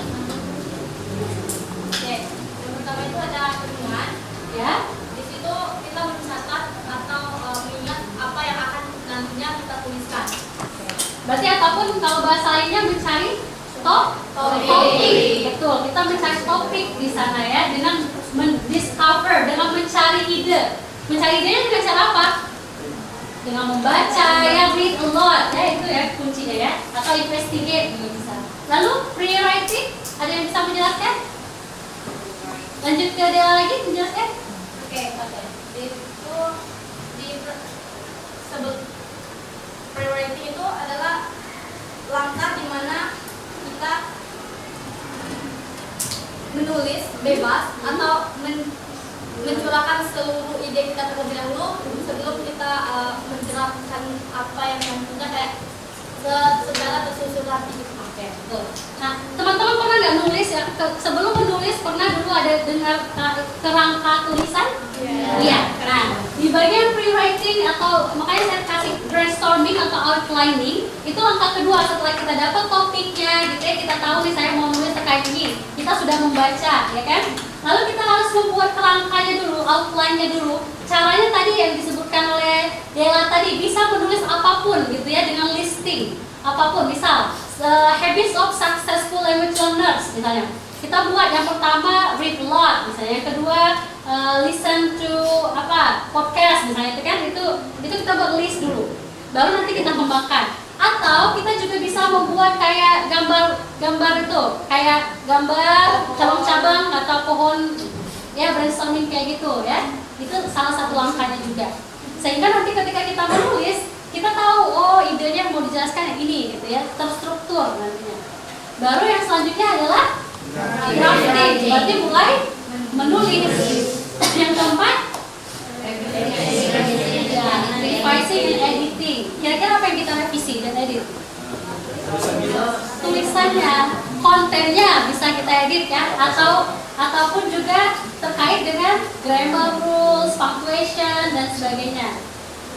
Oke, yang pertama itu ada renungan. Ya. Di situ kita mencatat atau mengingat apa yang akan nantinya kita tuliskan. Berarti apapun kalau bahasa lainnya mencari topik. Betul, kita mencari topik di sana ya, dengan mendiscover, dengan mencari ide. Mencari idenya dengan cara apa? Dengan membaca, ya, read a lot, ya itu ya kuncinya ya. Atau investigate juga bisa. Lalu rewriting, ada yang bisa menjelaskan? Lanjut ke dia lagi menjelaskan? Oke. Itu sebut rewriting itu adalah langkah di mana kita menulis bebas atau mencurahkan seluruh ide kita terlebih dahulu sebelum kita mencerahkan apa yang nantinya kayak segala tersusun rapi gitu. Oke, betul. Nah, teman-teman pernah nggak nulis ya? Sebelum menulis pernah dulu ada dengar kerangka tulisan? Iya. Nah, di bagian rewriting atau makanya saya kasih brainstorming atau outlining itu langkah kedua setelah kita dapat topiknya, gitu ya, kita tahu nih saya mau nulis terkait ini, kita sudah membaca, ya kan? Lalu kita harus membuat kerangkanya dulu, outline-nya dulu. Caranya tadi yang disebutkan oleh Dela tadi, bisa menulis apapun gitu ya dengan listing apapun, misal habits of successful language learners misalnya. Kita buat yang pertama read a lot misalnya, yang kedua listen to podcast misalnya, itu kan itu kita buat list dulu. Baru nanti kita kembangkan. Atau kita juga bisa membuat kayak gambar itu, kayak gambar cabang-cabang atau pohon ya, brainstorming kayak gitu ya. Itu salah satu langkahnya juga. Sehingga nanti ketika kita menulis, kita tahu oh idenya mau dijelaskan yang ini gitu ya, terstruktur nantinya. Baru yang selanjutnya adalah drafting, berarti mulai menulis. Yang keempat, revising dan editing. Kira-kira apa yang kita revisi dan edit? Tulisannya, kontennya bisa kita edit ya, ataupun juga terkait dengan grammar rules, punctuation dan sebagainya.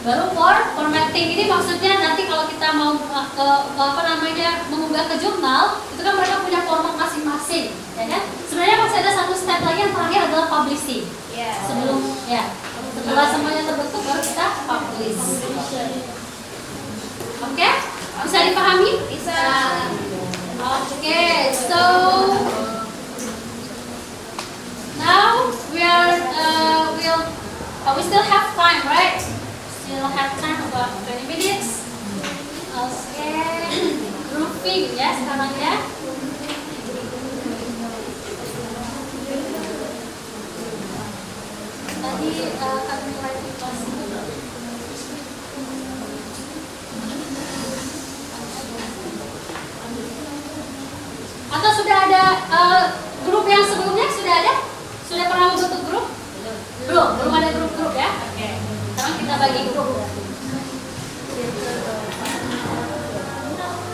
Baru formatting ini maksudnya nanti kalau kita mau mengunggah ke jurnal, itu kan mereka punya format masing-masing, ya kan? Sebenarnya masih ada satu step lagi yang terakhir adalah publishing. Sebelum ya, setelah semuanya terbentuk baru kita publish. Oke? Bisa dipahami? Bisa. Oke, so now we still have time, right? Still have time. 20 minutes. Oke, grouping ya sekarang ya. Tadi kami mulai di kelas atau sudah ada grup yang sebelumnya sudah ada? Sudah pernah membentuk grup? Belum ada grup-grup ya? Oke. Sekarang kita bagi grup.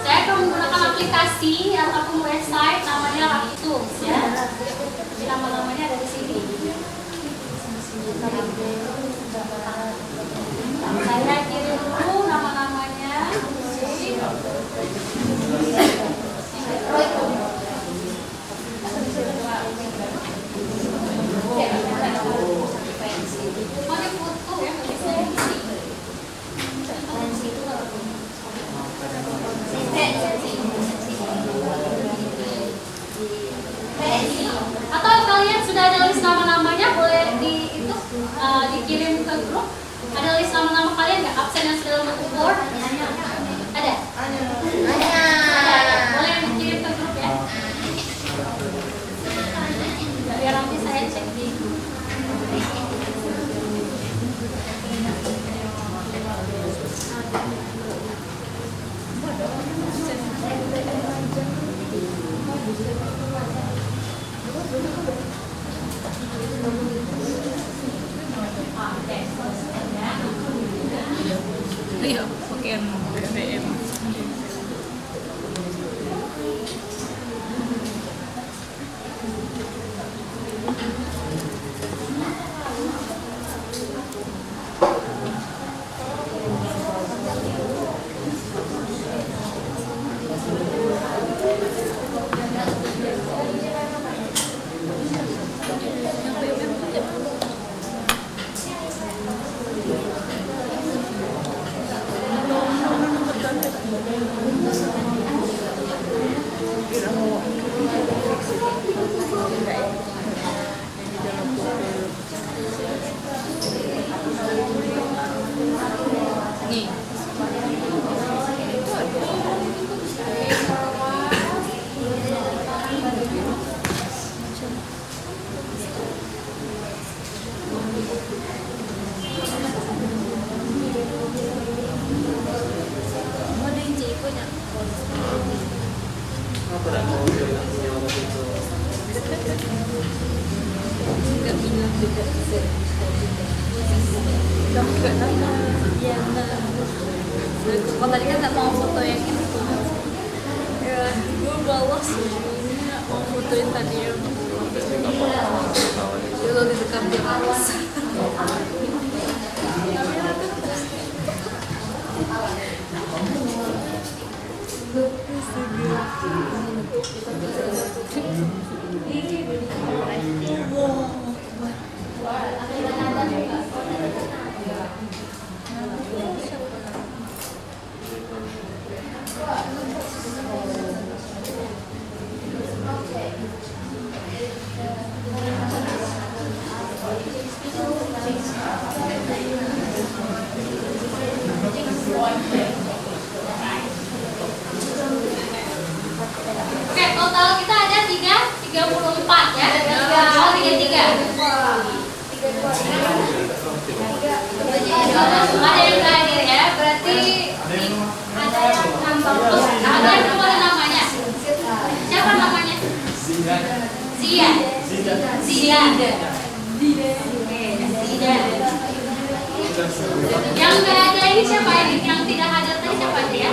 Saya akan menggunakan aplikasi ataupun website namanya Rakitums ya. Jadi nama-namanya ada di sini. Saya kirim dulu nama-namanya. Mau difoto ya, nggak bisa ya. Atau kalian sudah ada list nama-namanya, boleh dikirim ke grup. Ada list nama-nama kalian nggak? Absen yang sudah membentuk board? Ada? Ada. Boleh dikirim ke grup ya. Biar nanti saya cek di grup. Iya, pakai BBM. Oh tadi kan nggak mau foto yang itu. Ya, gue bawa sih. Mau fotoin tadi ya. Kalau direkam di atas. Oke, total kita ada 34 ya. Oh, 33. Ada yang nggak hadir ya, berarti ada yang nambah. Ada yang belum ada namanya. Siapa namanya? Zia. Yang nggak ada ini siapa ini? Yang tidak hadir tadi siapa aja ya?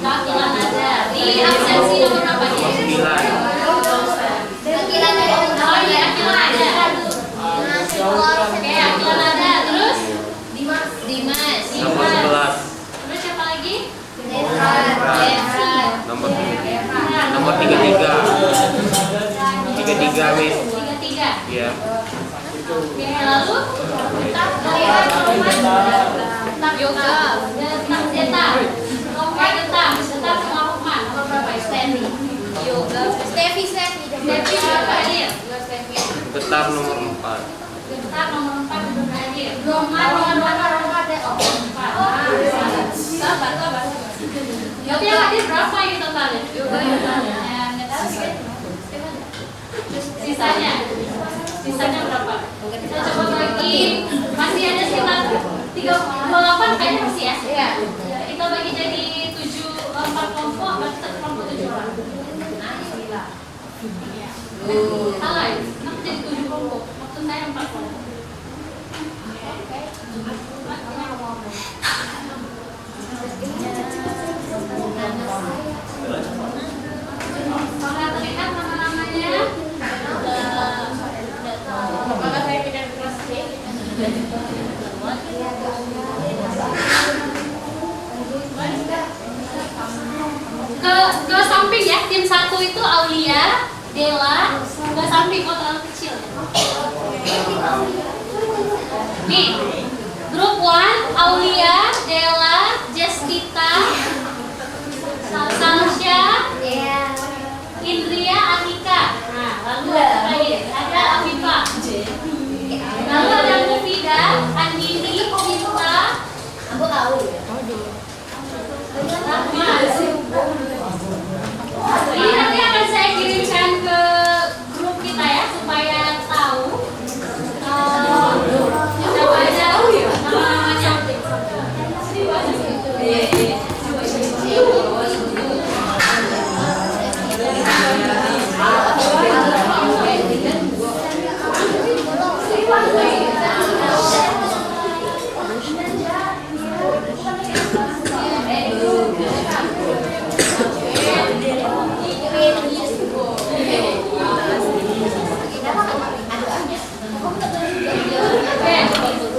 Akilan ada. Di absensi nomor berapa ya? 9. Akilan ada. Oh iya, Akilan ada. Oke, Akilan ada. Terus? Dimas. Nomor 11. Terus siapa lagi? Nomor 33. 33 wis. 33. Iya. Oke, lalu yoga, Zeta, Zeta sama Rohman, nomor berapa? Steffi, yoga, Steffi berapa hadir? Getar nomor 4. Getar nomor 4 belum hadir. Rohman Sisanya berapa? Kita coba bagi, masih ada sekitar 38 kayaknya masih ya? Iya. Kita bagi jadi 4 kelompok, berarti satu kelompok 7 orang. Salah ya? Kenapa jadi 7 kelompok? Maksud saya 4 kelompok. Kalau terlihat nama-namanya, Maka saya pindah ke kelas C. ke samping ya, tim 1 itu Aulia, Dela, ke samping terlalu kecil. Nih, grup 1 Aulia, Dela, Jessica, Salsya, Indria, Atika. Nah, lalu ada Afifa. Lalu ada Mufida, Andini, Sinta, Rahma. Ini nanti akan saya kirimkan ke grup kita ya supaya tahu siapa aja nama-namanya. Oke,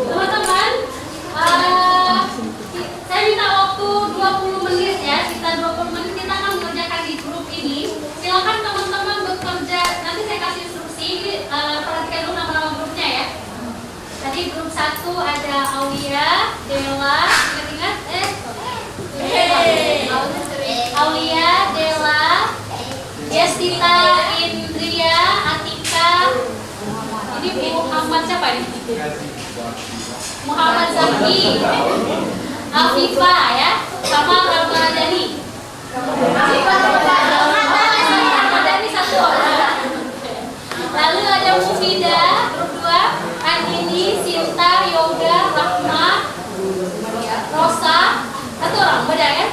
teman-teman, saya minta waktu 20 menit ya, sekitar 20 menit kita akan mengerjakan di grup ini. Silakan teman-teman bekerja, nanti saya kasih instruksi, perhatikan dulu nama-nama grupnya ya. Tadi grup 1 ada Aulia, Dela, ingat-ingat? Aulia, Dela, Jessica, Indria, Atika. Ini Muhammad siapa nih? Muhammad Zaki, Afifa ya, sama Ramadhani. Ramadhani 1 orang. Lalu ada Mufida, grup 2, Andini, Sinta, Yoga, Rahma, Rosa, 1 orang, beda kan?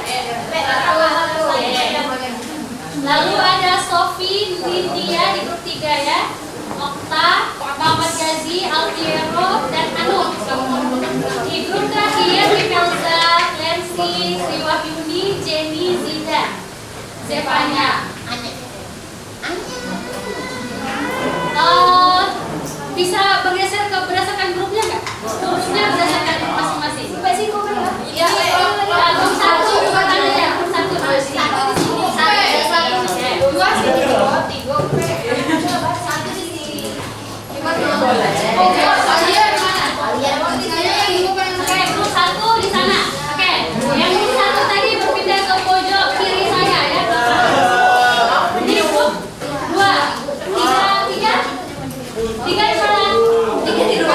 Lalu ada Sofi, Lydia di grup 3 ya, Okta, Muhammad Gazi, Altiero, dan Anu. Di grup terakhir Imelza, Lensi, Sri Wahyuni, Jenny, Zida, Zevanya. Bisa bergeser ke berdasarkan grupnya nggak? Grupnya berdasarkan masing-masing. Iya, grup 1 ya, grup 1 masih. 2 sini, 3 Oke, grup 1 di sana. Oke, yang grup 1 tadi berpindah ke pojok kiri saya ya. Ini grup 2, 3 di mana? 3 di 2.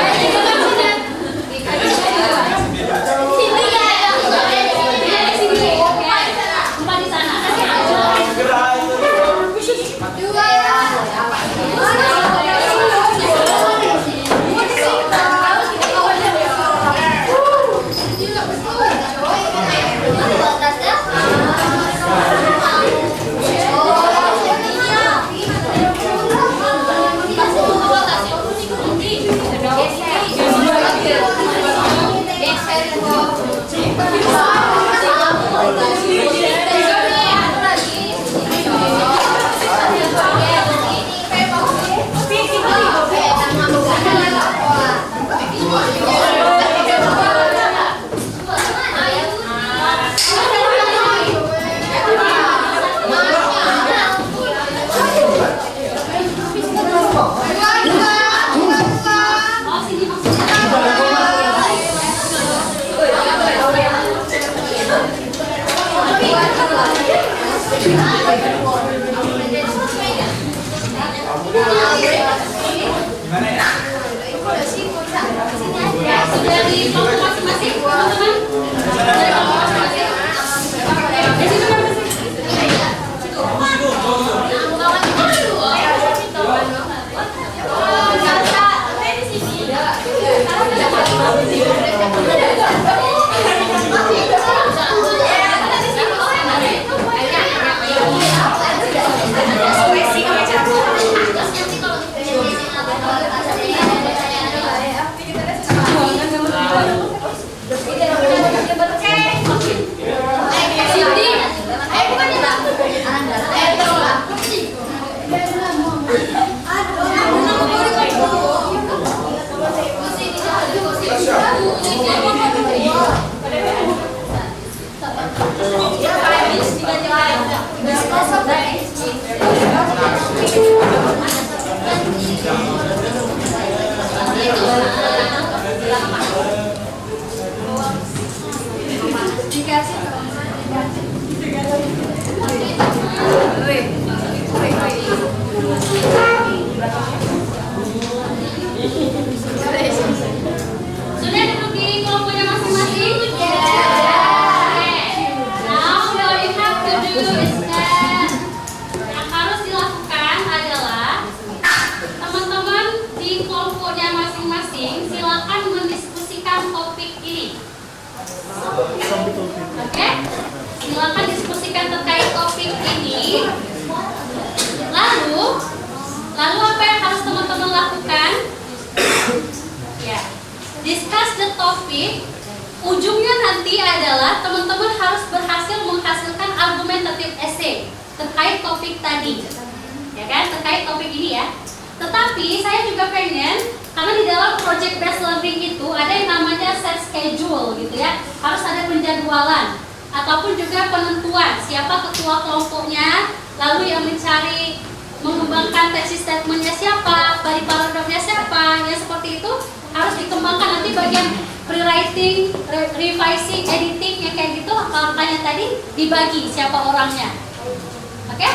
Oke, silakan diskusikan terkait topik ini. Lalu apa yang harus teman-teman lakukan? Ya, discuss the topic. Ujungnya nanti adalah teman-teman harus berhasil menghasilkan argumentative essay terkait topik tadi, ya kan? Terkait topik ini ya. Tetapi saya juga pengen, karena di dalam project based learning itu ada yang namanya set schedule gitu ya, harus ada penjadwalan ataupun juga penentuan siapa ketua kelompoknya, lalu yang mencari mengembangkan tesis statementnya siapa, body paragrafnya siapa, ya seperti itu harus dikembangkan. Nanti bagian rewriting, revising, editing yang kayak gitu, angkanya tadi dibagi siapa orangnya. Oke?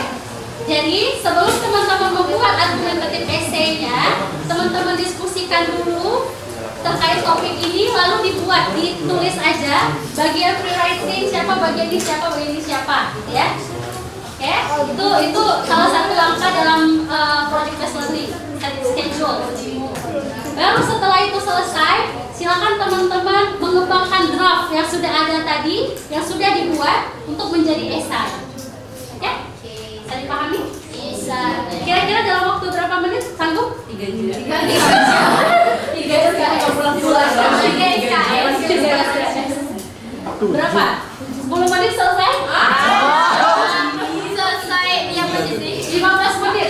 Jadi sebelum teman-teman membuat argumentative essay-nya, teman-teman diskusikan dulu terkait topik ini, lalu dibuat, ditulis aja bagian rewriting siapa, bagian ini siapa, bagian ini siapa, gitu ya. Oke, itu salah satu langkah dalam project based learning, schedule. Baru setelah itu selesai, silakan teman-teman mengembangkan draft yang sudah ada tadi, yang sudah dibuat untuk menjadi esai. Oke? Bisa dipahami? Bisa. Kira-kira dalam waktu berapa menit? Sanggup? 3 jam. 3 jam. Berapa? 10 menit selesai? Selesai dia sih. 15 menit.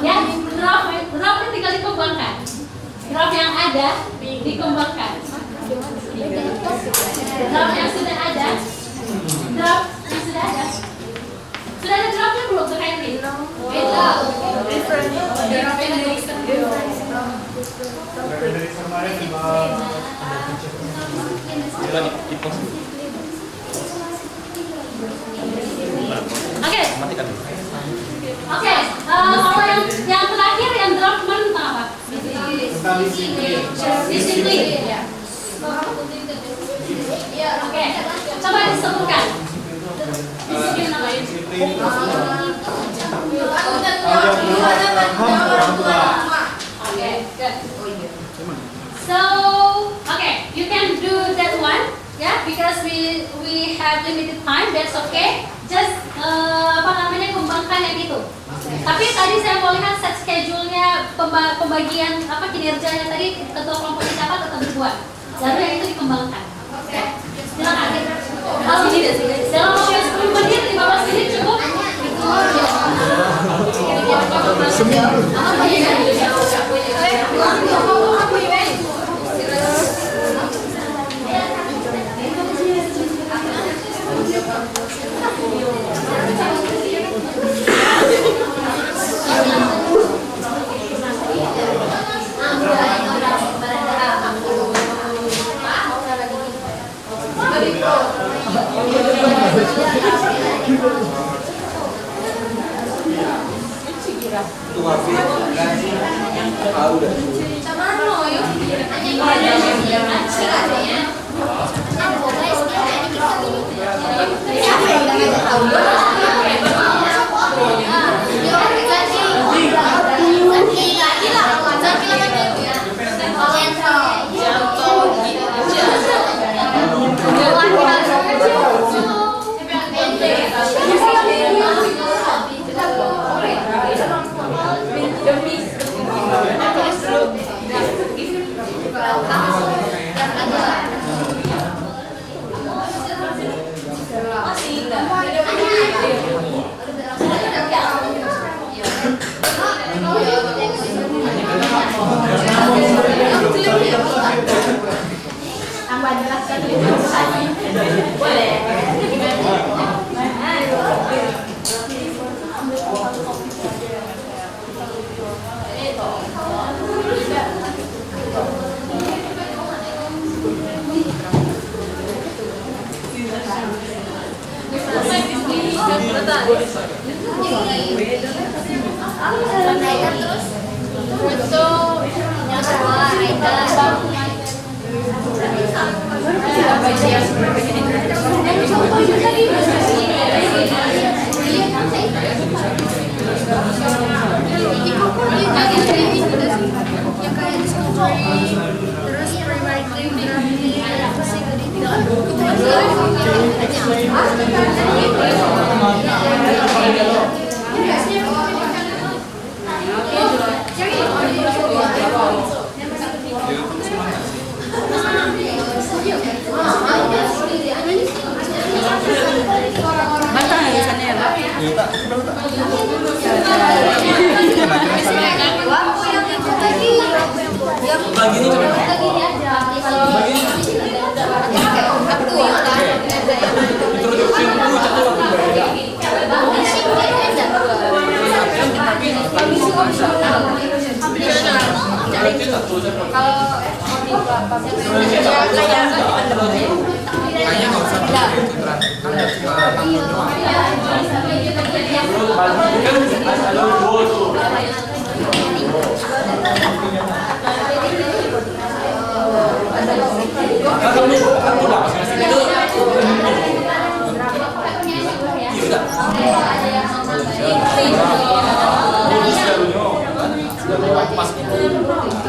Ya, draft tinggal dikembangkan. Draft yang ada dikembangkan. Draft yang sudah ada. Sudah ada draftnya belum terkait ini? Beda. Oke, apa yang terakhir yang draft tentang apa? Disiplin. Oke, coba disebutkan. Disiplin apa ini? Oke, good. So, okay, you can do that one, yeah, because we have limited time. That's okay. Just kembangkan yang itu. Tapi tadi saya mau lihat set schedule-nya, pembagian kinerjanya tadi, ketua kelompoknya siapa tetap dibuat. Lalu yang itu dikembangkan. Oke. Silakan. Kalau dalam waktu 10 menit, 15 menit cukup.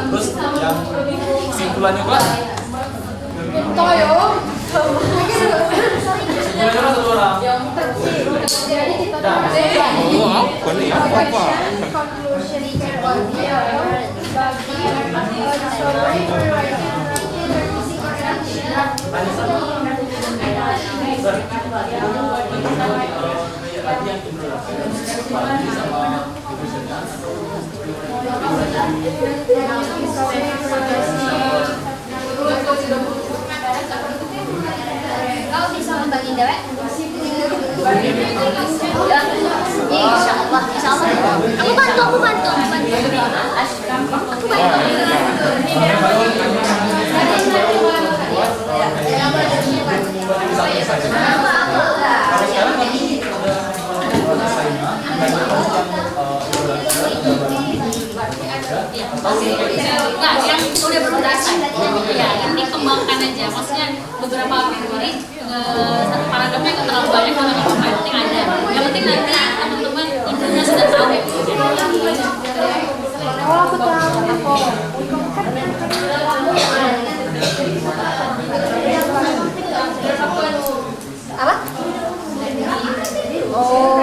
Terus yang kesimpulannya kelas? Kesimpulannya satu orang. Kau bisa membagi dewek? Insya Allah. Aku bantu. Nah, yang udah belum selesai, ya ini kembangkan aja. Maksudnya beberapa kategori satu paragrafnya nggak terlalu banyak, kalau nggak apa-apa, yang penting ada. Yang penting nanti teman-teman intinya sudah tahu. Apa? Oh.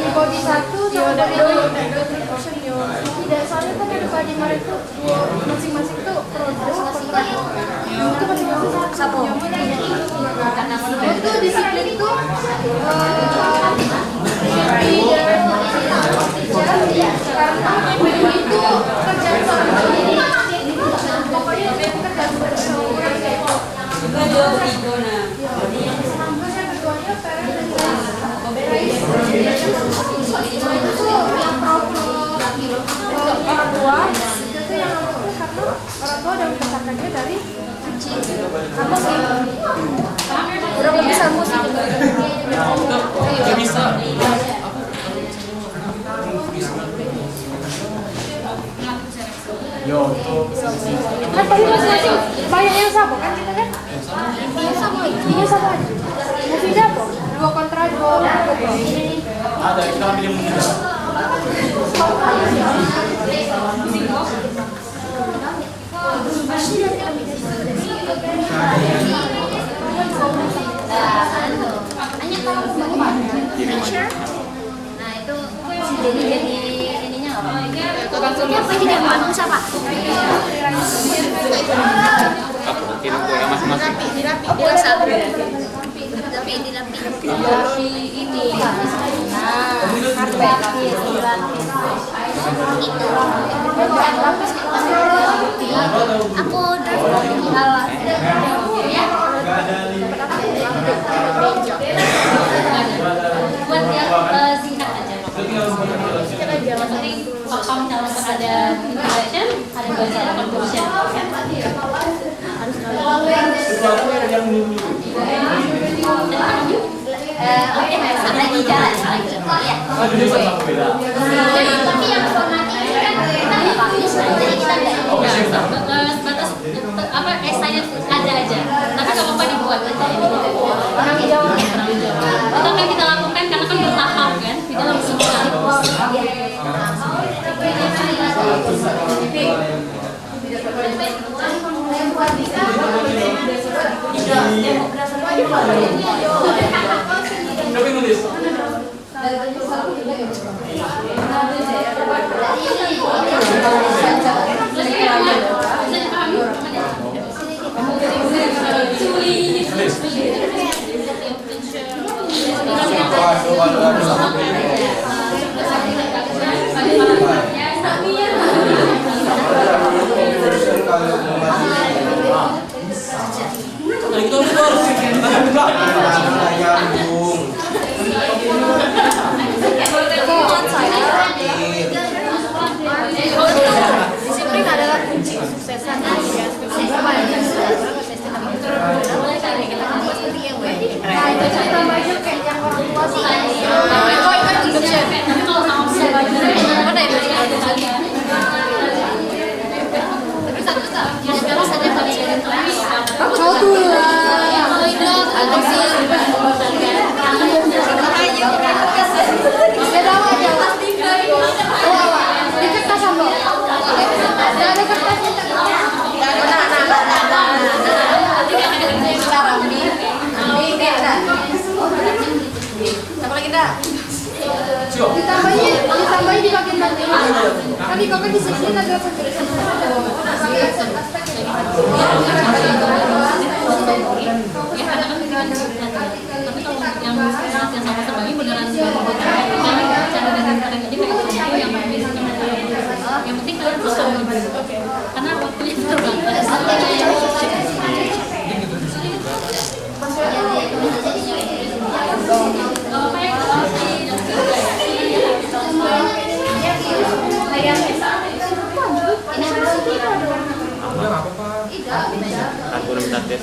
Body satu sama body tidak, soalnya kan ada body mereka masing-masing tuh pro kontra. Itu masing-masing satu. Itu disiplin tuh karena itu kerjaan seorang diri. Pokoknya kita gak berseorang kayak orang tua itu tuh yang nomor karena orang tua udah membesarkannya dari kecil. Kamu sih udah bisa musik. Gak bisa. Yo, Kan tadi masing-masing banyak yang sama kan kita kan? Ini sama aja. Musiknya apa? Dua kontra, dua pro. ada kita ambil yang muda. Hanya kalau feature. Nah itu jadi ininya apa? Siapa tidak mau siapa? Kirim ke masing-masing. Oh, satu. Tapi ini. Karpet. Aku Buat yang singkat aja. Yang penting paham dalam ada introduction, ada baca conclusion. lagi jalan lagi. Ya. Jadi sama beda. Tapi yang formatnya kan Tapi nulis. Disiplin adalah kunci kesuksesan. Kau tuh ditambahin di bagian nanti. Kami kakak di sini ada Tapi kalau yang sama terbagi beneran cara dengan kadang aja kayak gitu yang penting kalian bisa karena waktunya terbatas. Aku minta tes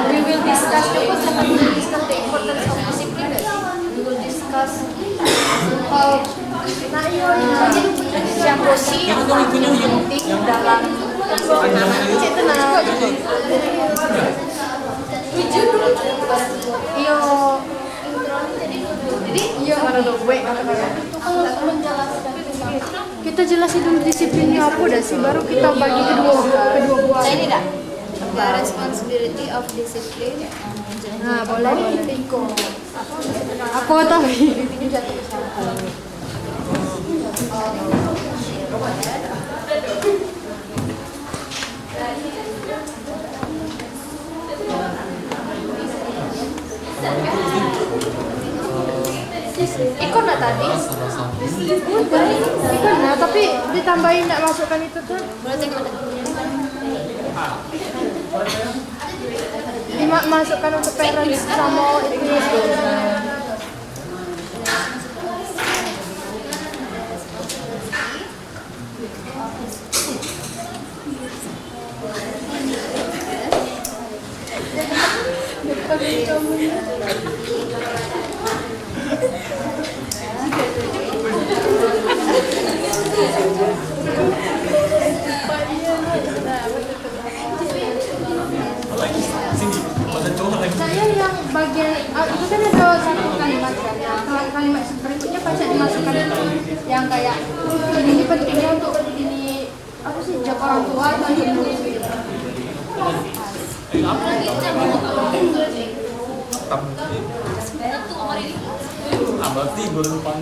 We will discuss the importance of discipline. We will discuss how yang posisi yang penting dalam Kita jelasin dulu disiplinnya apa dah sih, baru kita bagi kedua buah. Saya tidak. The responsibility of discipline. Nah, boleh ikut. Aku tahu. Ikut nggak tadi? Ikut nggak, tapi ditambahin nggak masukkan itu tuh. Masukkan untuk parents sama itu. Saya yang bagian itu kan ada satu kalimat kan, kalimat berikutnya pasti dimasukkan yang kayak ini pentingnya untuk ini apa sih jawab orang tua atau ibu gitu. Berarti berdepan.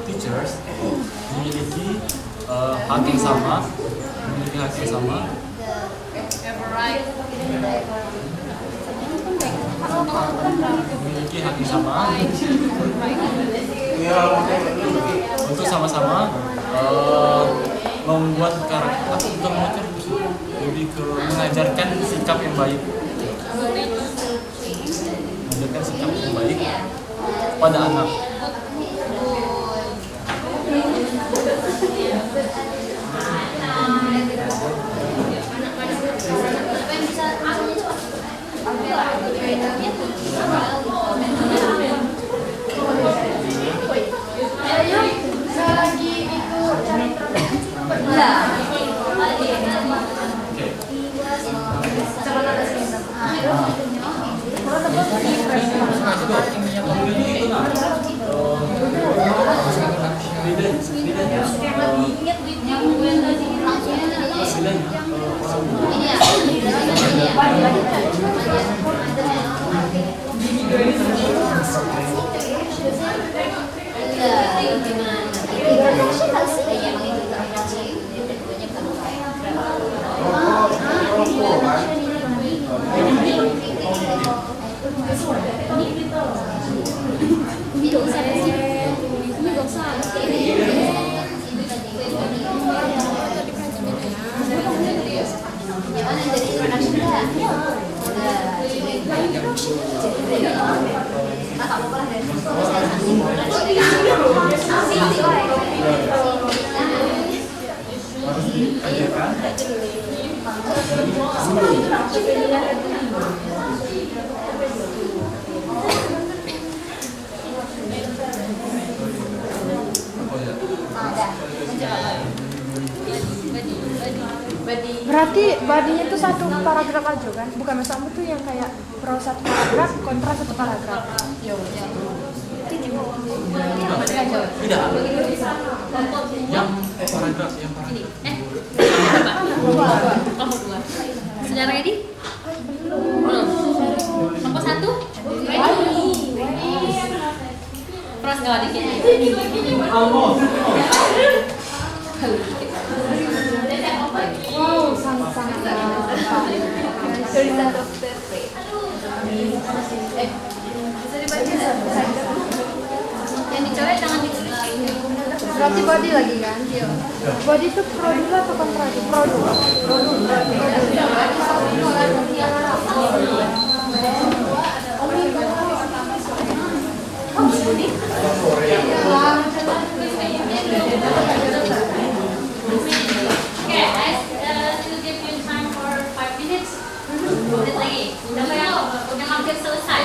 Teachers memiliki hak yang sama, memiliki hak yang sama. Memiliki hak yang sama untuk sama-sama membuat karakter atau bukan membuat lebih ke mengajarkan sikap yang baik, mengajarkan sikap yang baik pada anak. Berarti badinya itu satu paragraf aja kan? Bukan masamu tuh yang kayak pro satu paragraf, kontra satu paragraf. Tidak. Yang paragraf, yang paragraf. Kelompok 2. Sudah ready? Belum. Kelompok 1? Ready. Pros gak dikit. Wow, sangat-sangat tulisan dokter. Yang dicoret jangan dicoret. Berarti body lagi kan? Body itu pro dulu atau kontra? Pro dulu. Okay, I still give you time for 5 minutes. Menit lagi. Udah hampir selesai.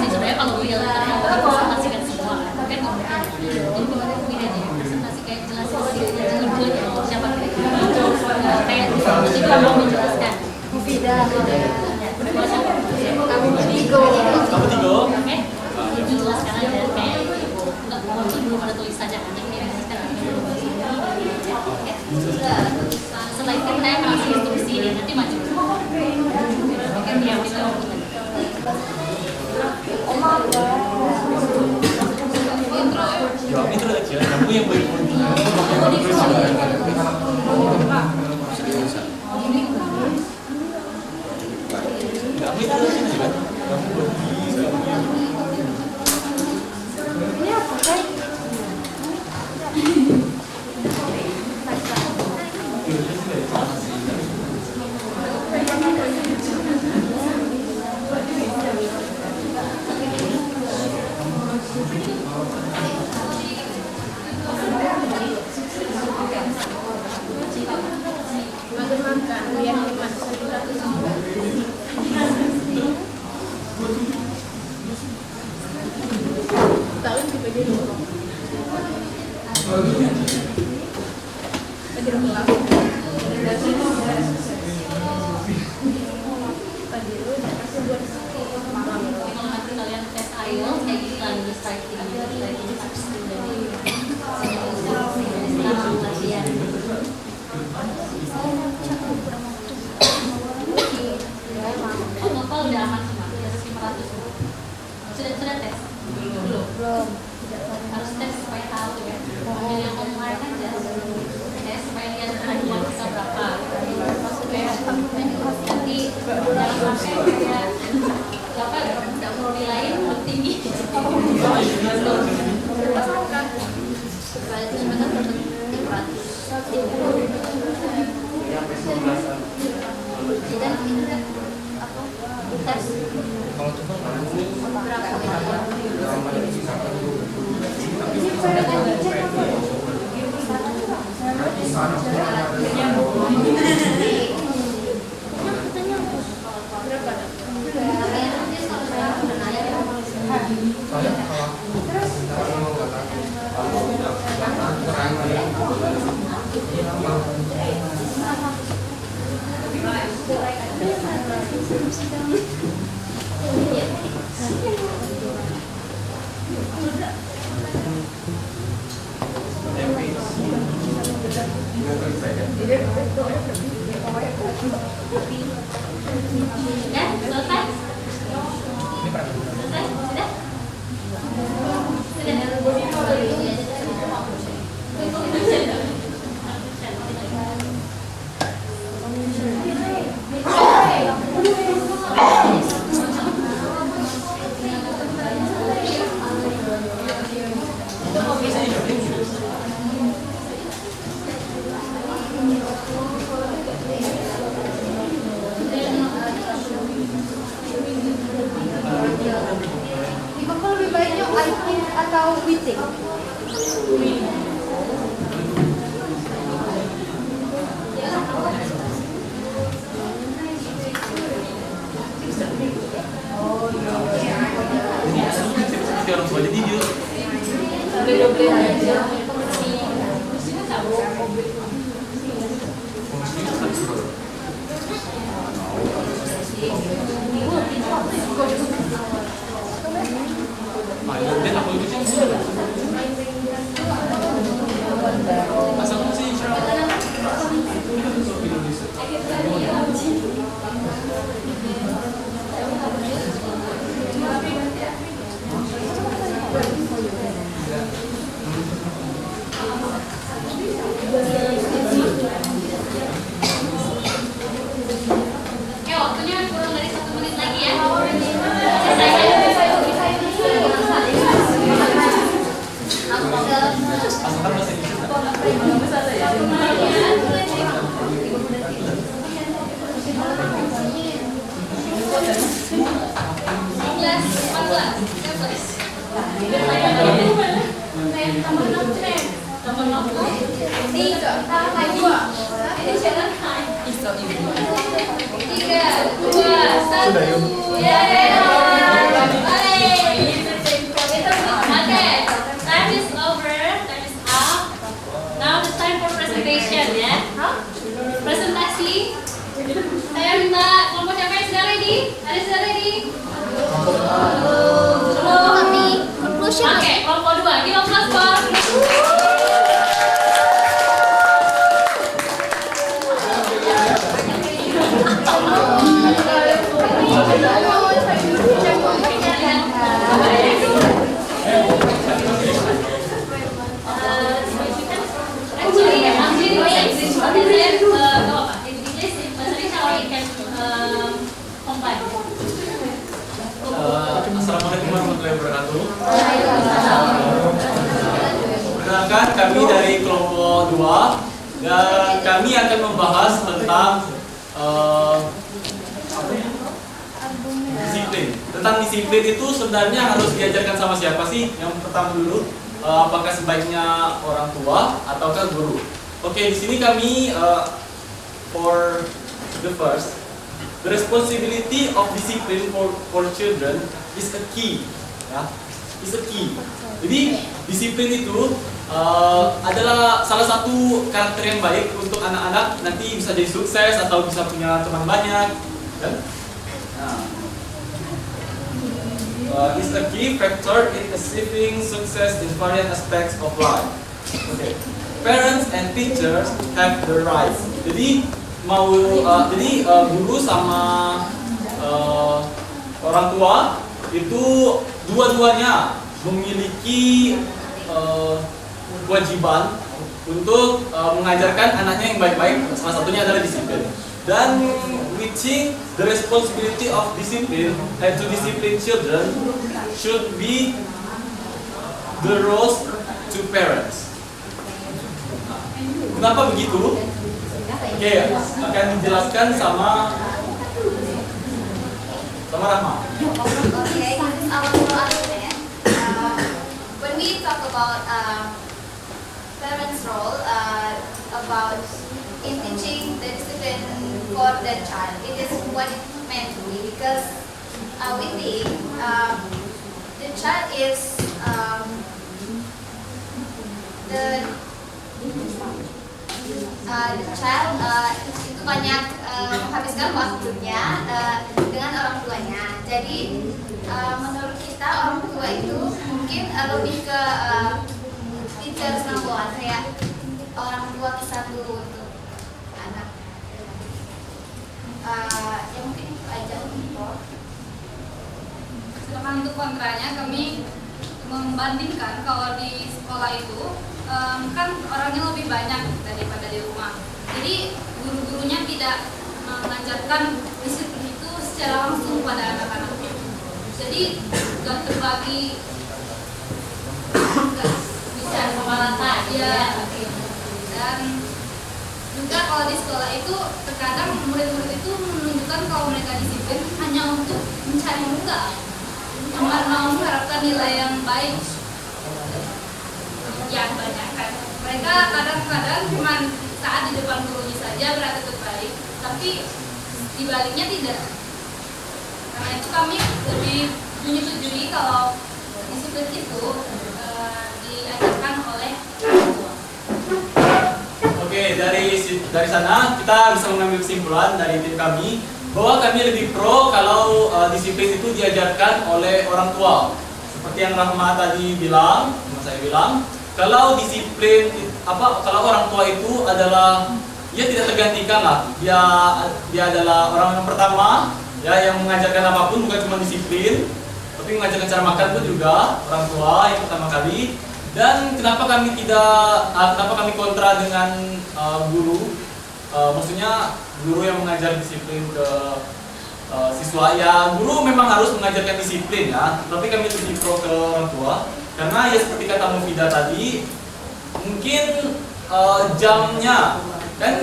Sebenarnya kalau gue presentasikan semua kan jadi begini aja presentasi kayak jelasin siapa kayak juga mau menjelaskan Kamu tiga. Dijelaskan aja kayak nggak belum ada tulisannya kan yang mirip setelah itu kita akan kasih instruksi ini nanti maju ya bisa Jawab itu aja. Kamu yang baik. Kamu itu aja kan? Ini apa kan? Bagaimana biar 100. Sudah tes? Belum. Harus tes supaya tahu ya. Ambil yang online aja. Tes supaya lihat kemampuan kita berapa. Nanti jangan sampai kayak apa nggak mau nilai tinggi. Ya, selesai? Selesai? Sudah? Bapak lebih baiknya I think atau we think? Seperti orang tua, jadi dia dan aku itu sih asal sih Oke, waktunya kurang dari 1 menit lagi ya. asalkan bahasa Indonesia. Okay, time is over, time is up. Now it's time for presentation ya. Presentasi. Saya minta kelompok siapa yang sudah ready? Ada sudah ready? Belum. Oke, kelompok 2. Give applause for. Assalamualaikum warahmatullahi wabarakatuh. Perkenalkan, kami dari kelompok 2 dan kami akan membahas tentang disiplin. Tentang disiplin itu sebenarnya harus diajarkan sama siapa sih? Yang pertama dulu, apakah sebaiknya orang tua ataukah guru? Oke, di sini kami for the first, the responsibility of discipline for children is a key, ya, is a key. Jadi disiplin itu adalah salah satu karakter yang baik untuk anak-anak nanti bisa jadi sukses atau bisa punya teman banyak. Kan? Is a key factor in achieving success in various aspects of life. Okay. Parents and teachers have the rights. Jadi guru sama orang tua itu dua-duanya memiliki kewajiban untuk mengajarkan anaknya yang baik-baik. Salah satunya adalah disiplin. Dan which the responsibility of discipline to discipline children should be the roles to parents. Kenapa begitu? Oke, akan dijelaskan sama Rahma. Okay, this is our little argument. When we talk about parents' role, about in teaching the discipline for the child, it is what it meant to be, because we think the child is the child itu banyak menghabiskan waktunya dengan orang tuanya. Jadi menurut kita orang tua itu mungkin lebih ke teacher number kayak orang tua satu untuk anak. Ya mungkin itu aja. Sedangkan untuk kontranya kami membandingkan kalau di sekolah itu kan orangnya lebih banyak daripada di rumah. Jadi guru-gurunya tidak mengajarkan disiplin itu secara langsung pada anak-anaknya. Jadi sudah terbagi bisa sama rata ya. Dan juga kalau di sekolah itu terkadang murid-murid itu menunjukkan kalau mereka disiplin hanya untuk mencari muka, karena mengharapkan nilai yang baik. Yang banyak kan mereka kadang-kadang cuma saat di depan gurunya saja berattitude baik, tapi dibaliknya tidak. Karena itu kami lebih menyetujui kalau disiplin itu diajarkan oleh orang tua. Oke, dari sana kita bisa mengambil kesimpulan dari tim kami bahwa kami lebih pro kalau disiplin itu diajarkan oleh orang tua. Seperti yang Rahma tadi bilang, saya bilang, kalau disiplin kalau orang tua itu adalah ya tidak tergantikan lah. Dia adalah orang yang pertama ya yang mengajarkan apapun, bukan cuma disiplin, tapi mengajarkan cara makan pun juga orang tua yang pertama kali. Dan kenapa kami kontra dengan guru? Maksudnya guru yang mengajar disiplin ke siswa, ya guru memang harus mengajarkan disiplin ya, tapi kami lebih pro ke orang tua karena ya seperti kata Mufida tadi, mungkin jamnya kan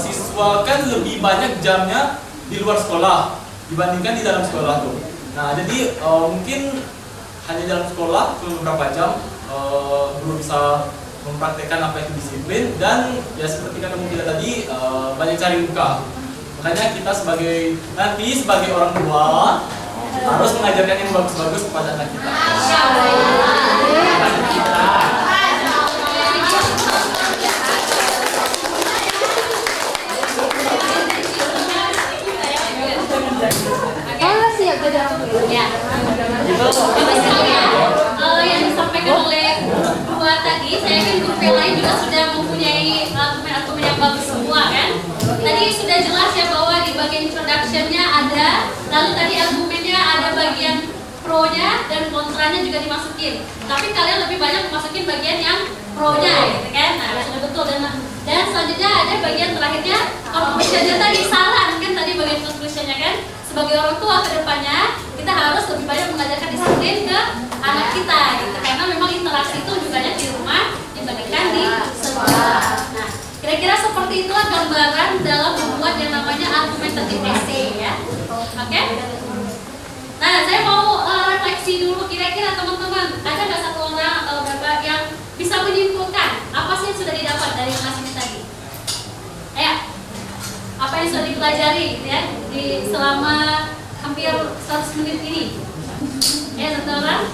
siswa kan lebih banyak jamnya di luar sekolah dibandingkan di dalam sekolah tuh. Nah jadi mungkin hanya dalam sekolah cuma beberapa jam guru bisa mempraktekkan apa itu disiplin, dan ya seperti kata Mufida tadi banyak cari muka. Makanya kita sebagai orang tua harus mengajarkan yang bagus-bagus kepada anak kita. Yang disampaikan oleh dua tadi, saya yakin grup yang lain juga sudah mempunyai argumen-argumen yang bagus semua kan. Tadi sudah jelas ya bahwa di bagian introduction-nya ada, lalu tadi argumennya ada bagian pro-nya dan kontranya juga dimasukin. Tapi kalian lebih banyak masukin bagian yang pro-nya gitu kan. Nah, sudah betul. Dan selanjutnya ada bagian terakhirnya conclusion-nya tadi, saran kan tadi bagian conclusion-nya kan. Sebagai orang tua ke depannya kita harus lebih banyak mengajarkan disiplin ke anak kita gitu. Karena memang interaksi itu juga banyak di rumah dibandingkan di sekolah. Nah, kira-kira seperti itulah gambaran dalam membuat yang namanya argumentative essay ya. Oke? Nah, saya mau refleksi dulu, kira-kira teman-teman ada nggak satu orang atau berapa yang bisa menyimpulkan apa sih yang sudah didapat dari kelas ini tadi? Ayo, apa yang sudah dipelajari gitu ya di selama hampir 100 menit ini? Ya, satu orang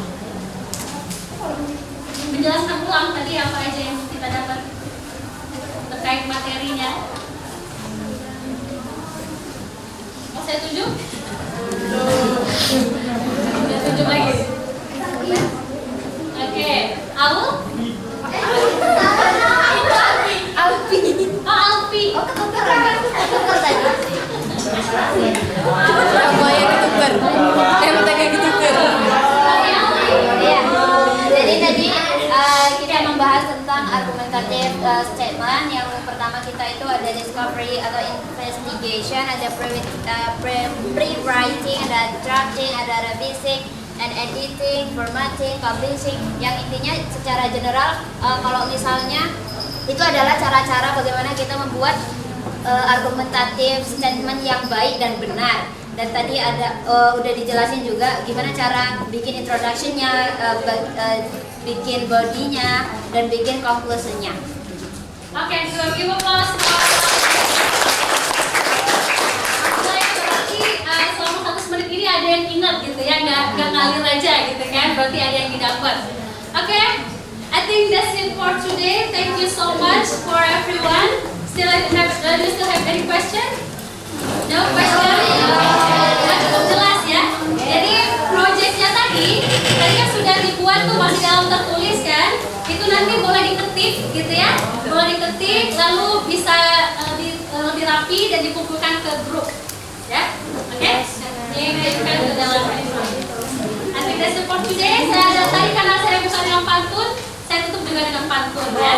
menjelaskan ulang tadi apa aja yang kita dapat terkait materinya. Oh, saya tunjuk? Saya tunjuk lagi. Oke, Aul? Alfi. Oh, Alfi. Oh, ketukar tadi. Ah, statement. Yang pertama kita itu ada discovery atau investigation, ada pre-writing, ada drafting, ada revising, and editing, formatting, publishing. Yang intinya secara general kalau misalnya itu adalah cara-cara bagaimana kita membuat argumentatif statement yang baik dan benar. Dan tadi ada udah dijelasin juga gimana cara bikin introduction-nya, bikin body-nya, dan bikin conclusion-nya. Oke, so give applause for berarti selama 1 menit ini ada yang ingat gitu ya, nggak ngalir aja gitu kan, berarti ada yang didapat. Oke, I think that's it for today. Thank you so much for everyone. Do you still have any question? No question? Cukup jelas ya. Jadi projectnya tadi kan sudah dibuat tuh masih dalam tertulis kan. Itu nanti boleh diketik gitu ya. Boleh diketik lalu bisa lebih rapi dan dikumpulkan ke grup. Ya. Oke? Dikirimkan ke dalam. I think that's it for today. Saya tadi karena saya buka dengan pantun, saya tutup juga dengan pantun ya.